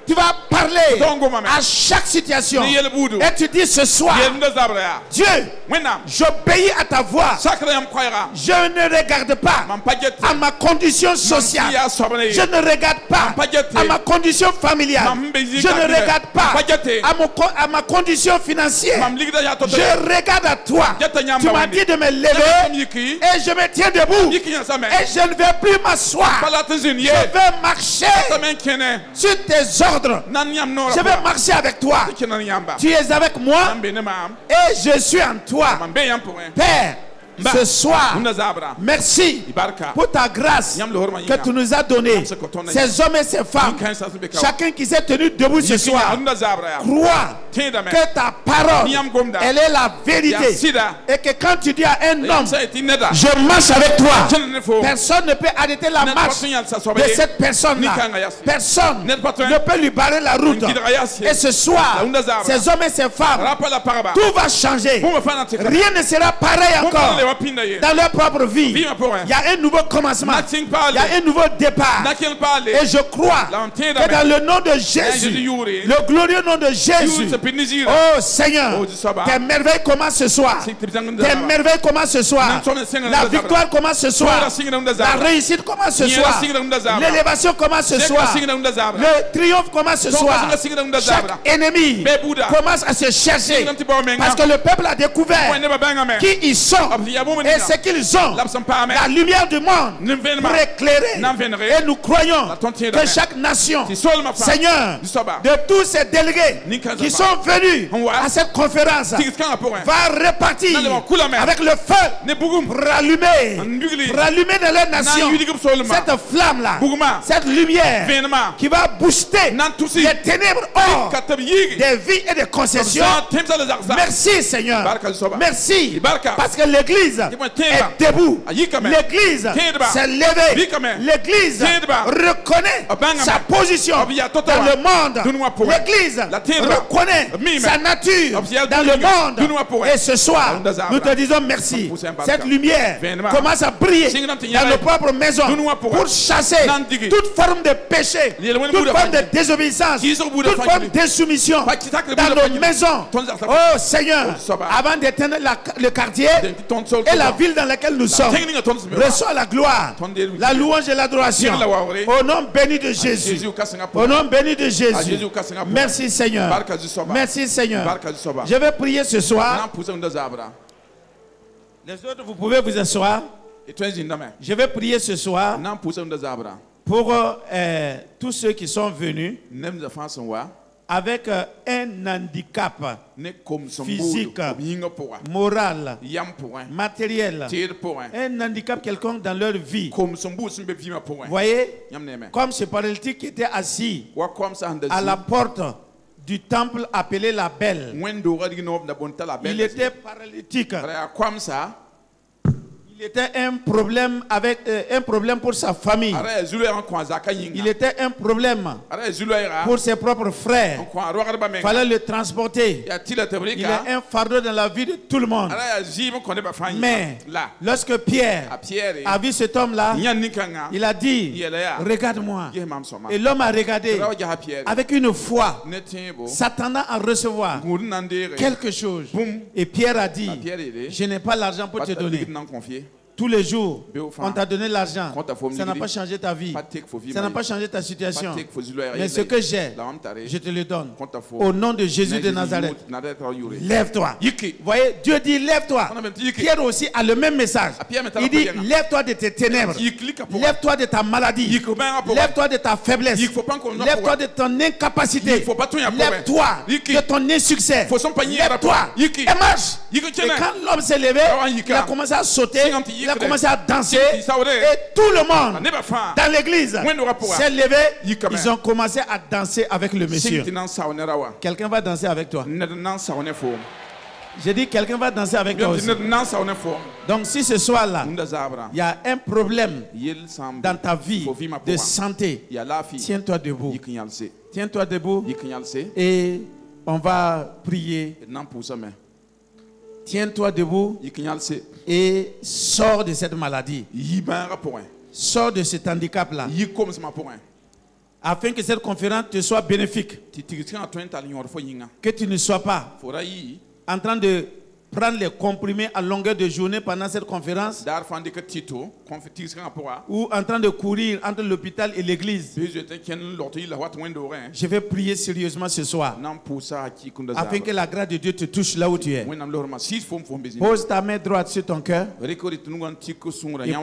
Tu vas parler à chaque situation. Et tu dis ce soir, Dieu, j'obéis à ta voix. Je ne regarde pas à ma condition sociale. Je ne regarde pas à ma condition familiale. Je ne regarde pas à ma condition financière. Je regarde à toi. Tu m'as dit de me lever et je me tiens debout. Et je ne vais plus m'asseoir. Je vais marcher sur tes ordres. Je vais marcher avec toi. Tu es avec moi et je suis en toi. Père, ce soir, merci pour ta grâce que tu nous as donnée. Ces hommes et ces femmes, chacun qui s'est tenu debout ce soir, croit que ta parole, elle est la vérité. Et que quand tu dis à un homme, je marche avec toi, personne ne peut arrêter la marche de cette personne-là. Personne ne peut lui barrer la route. Et ce soir, ces hommes et ces femmes, tout va changer. Rien ne sera pareil encore. Dans leur propre vie, il y a un nouveau commencement, il y a un nouveau départ. Et je crois que dans le nom de Jésus, le glorieux nom de Jésus, oh Seigneur, tes merveilles commencent ce soir. Tes merveilles commencent ce soir. La victoire commence ce soir. La réussite commence ce soir. L'élévation commence ce soir. Le triomphe commence ce soir. Chaque ennemi commence à se chercher parce que le peuple a découvert qui ils sont et ce qu'ils ont. La lumière du monde pour éclairer. Et nous croyons que chaque nation, Seigneur, de tous ces délégués qui sont venus à cette conférence, va repartir avec le feu pour rallumer dans leur nation cette flamme-là, cette lumière qui va booster les ténèbres hors des vies et des concessions. Merci Seigneur. Merci parce que l'Église est debout. L'Église s'est levée. L'Église reconnaît sa position dans le monde. L'Église reconnaît sa nature dans le monde. Et ce soir, nous te disons merci. Cette lumière commence à briller dans nos propres maisons pour chasser toute forme de péché, toute forme de désobéissance, toute forme d'insoumission dans nos maisons. Oh Seigneur, avant d'éteindre le quartier et la ville dans laquelle nous sommes, reçois la gloire, la louange et l'adoration. Au nom béni de Jésus. Au nom béni de Jésus. Merci Seigneur. Merci Seigneur. Je vais prier ce soir. Les autres, vous pouvez vous asseoir. Je vais prier ce soir pour tous ceux qui sont venus avec un handicap physique, moral, matériel, un handicap quelconque dans leur vie. Vous voyez, comme ce paralytique qui était assis à la porte du temple appelé la Belle. Il était paralytique. Il était un problème pour sa famille. Il était un problème pour ses propres frères. Il fallait le transporter. Il est un fardeau dans la vie de tout le monde. Mais lorsque Pierre a vu cet homme-là, il a dit, regarde-moi. Et l'homme a regardé avec une foi, s'attendant à recevoir quelque chose. Et Pierre a dit, je n'ai pas l'argent pour te donner. tous les jours, on t'a donné l'argent. Ça n'a pas changé ta vie. Ça n'a pas changé ta situation. Mais ce que j'ai, je te le donne. Au nom de Jésus de Nazareth, lève-toi. Vous voyez, Dieu dit lève-toi. Pierre aussi a le même message. Il dit lève-toi de tes ténèbres. Lève-toi de ta maladie. Lève-toi de ta faiblesse. Lève-toi de ton incapacité. Lève-toi de ton insuccès. Lève-toi et marche. Et quand l'homme s'est levé, il a commencé à sauter, il a commencé à danser. Et tout le monde dans l'église s'est levé. Ils ont commencé à danser avec le monsieur. Quelqu'un va danser avec toi. J'ai dit quelqu'un va danser avec toi aussi. Donc si ce soir-là, il y a un problème dans ta vie de santé, tiens-toi debout. Tiens-toi debout et on va prier. Tiens-toi debout et sors de cette maladie. Sors de cet handicap-là. Afin que cette conférence te soit bénéfique. Que tu ne sois pas en train de prendre les comprimés à longueur de journée pendant cette conférence, ou en train de courir entre l'hôpital et l'église. Je vais prier sérieusement ce soir afin que la grâce de Dieu te touche là où tu es. Pose ta main droite sur ton cœur et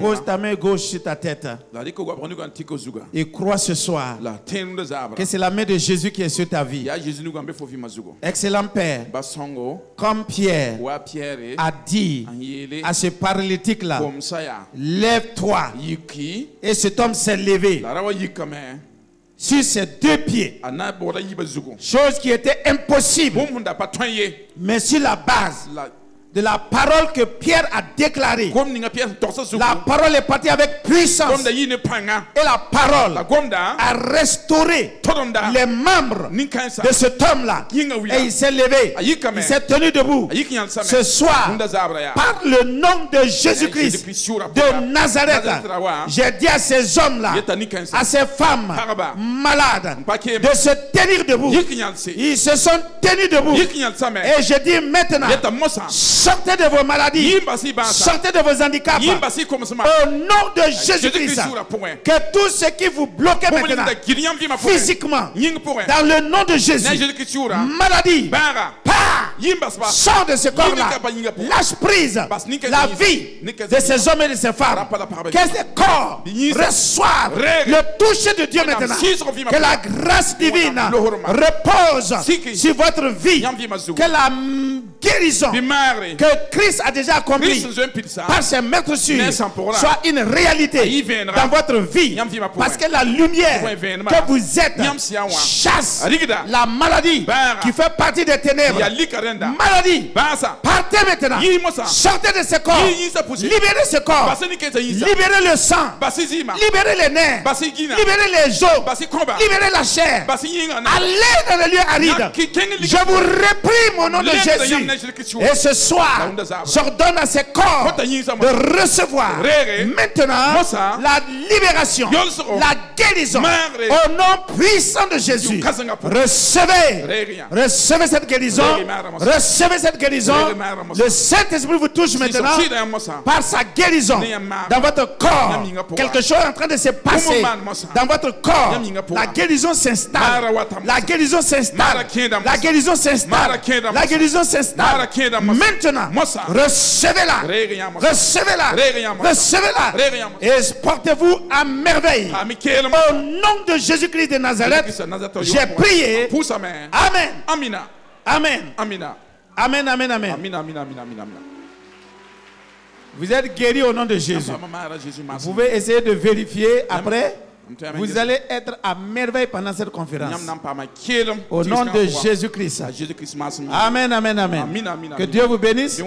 pose ta main gauche sur ta tête et crois ce soir que c'est la main de Jésus qui est sur ta vie. Excellent Père, comme Pierre a dit à ce paralytique-là, lève-toi. Et cet homme s'est levé sur ses deux pieds. Chose qui était impossible. Mais sur la base de la parole que Pierre a déclarée, la parole est partie avec puissance. Et la parole a restauré les membres de cet homme-là. Et il s'est levé. Il s'est tenu debout. Ce soir, par le nom de Jésus-Christ de Nazareth, j'ai dit à ces hommes-là, à ces femmes malades, de se tenir debout. Ils se sont tenus debout. Et je dis maintenant, sortez de vos maladies, sortez de vos handicaps, au nom de Jésus-Christ. Que tout ce qui vous bloque maintenant, physiquement, dans le nom de Jésus, maladie, sors de ce corps-là, lâche prise, la vie de ces hommes et de ces femmes, que ces corps reçoivent le toucher de Dieu maintenant, que la grâce divine repose sur votre vie, que la guérison que Christ a déjà accomplie par ses maîtres sûrs soit une réalité dans votre vie, parce que la lumière que vous êtes chasse la maladie qui fait partie des ténèbres. Maladie, partez maintenant, sortez de ce corps, libérez ce corps, libérez le sang, libérez les nerfs, libérez les os, libérez la chair, allez dans les lieux arides. Je vous réprime au nom de Jésus. Et ce soir, j'ordonne à ces corps de recevoir maintenant la libération, la guérison au nom puissant de Jésus. Recevez cette guérison, recevez cette guérison. Le Saint-Esprit vous touche maintenant par sa guérison dans votre corps. Quelque chose est en train de se passer dans votre corps. La guérison s'installe, la guérison s'installe, la guérison s'installe, la guérison s'installe. Maintenant, recevez-la, recevez-la, recevez-la et portez-vous à merveille. Au nom de Jésus-Christ de Nazareth, j'ai prié. Amen. Amen. Amen. Amen, amen, amen. Vous êtes guéris au nom de Jésus. Vous pouvez essayer de vérifier après. Vous allez être à merveille pendant cette conférence. Au nom de Jésus-Christ. Amen, amen, amen. Que Dieu vous bénisse.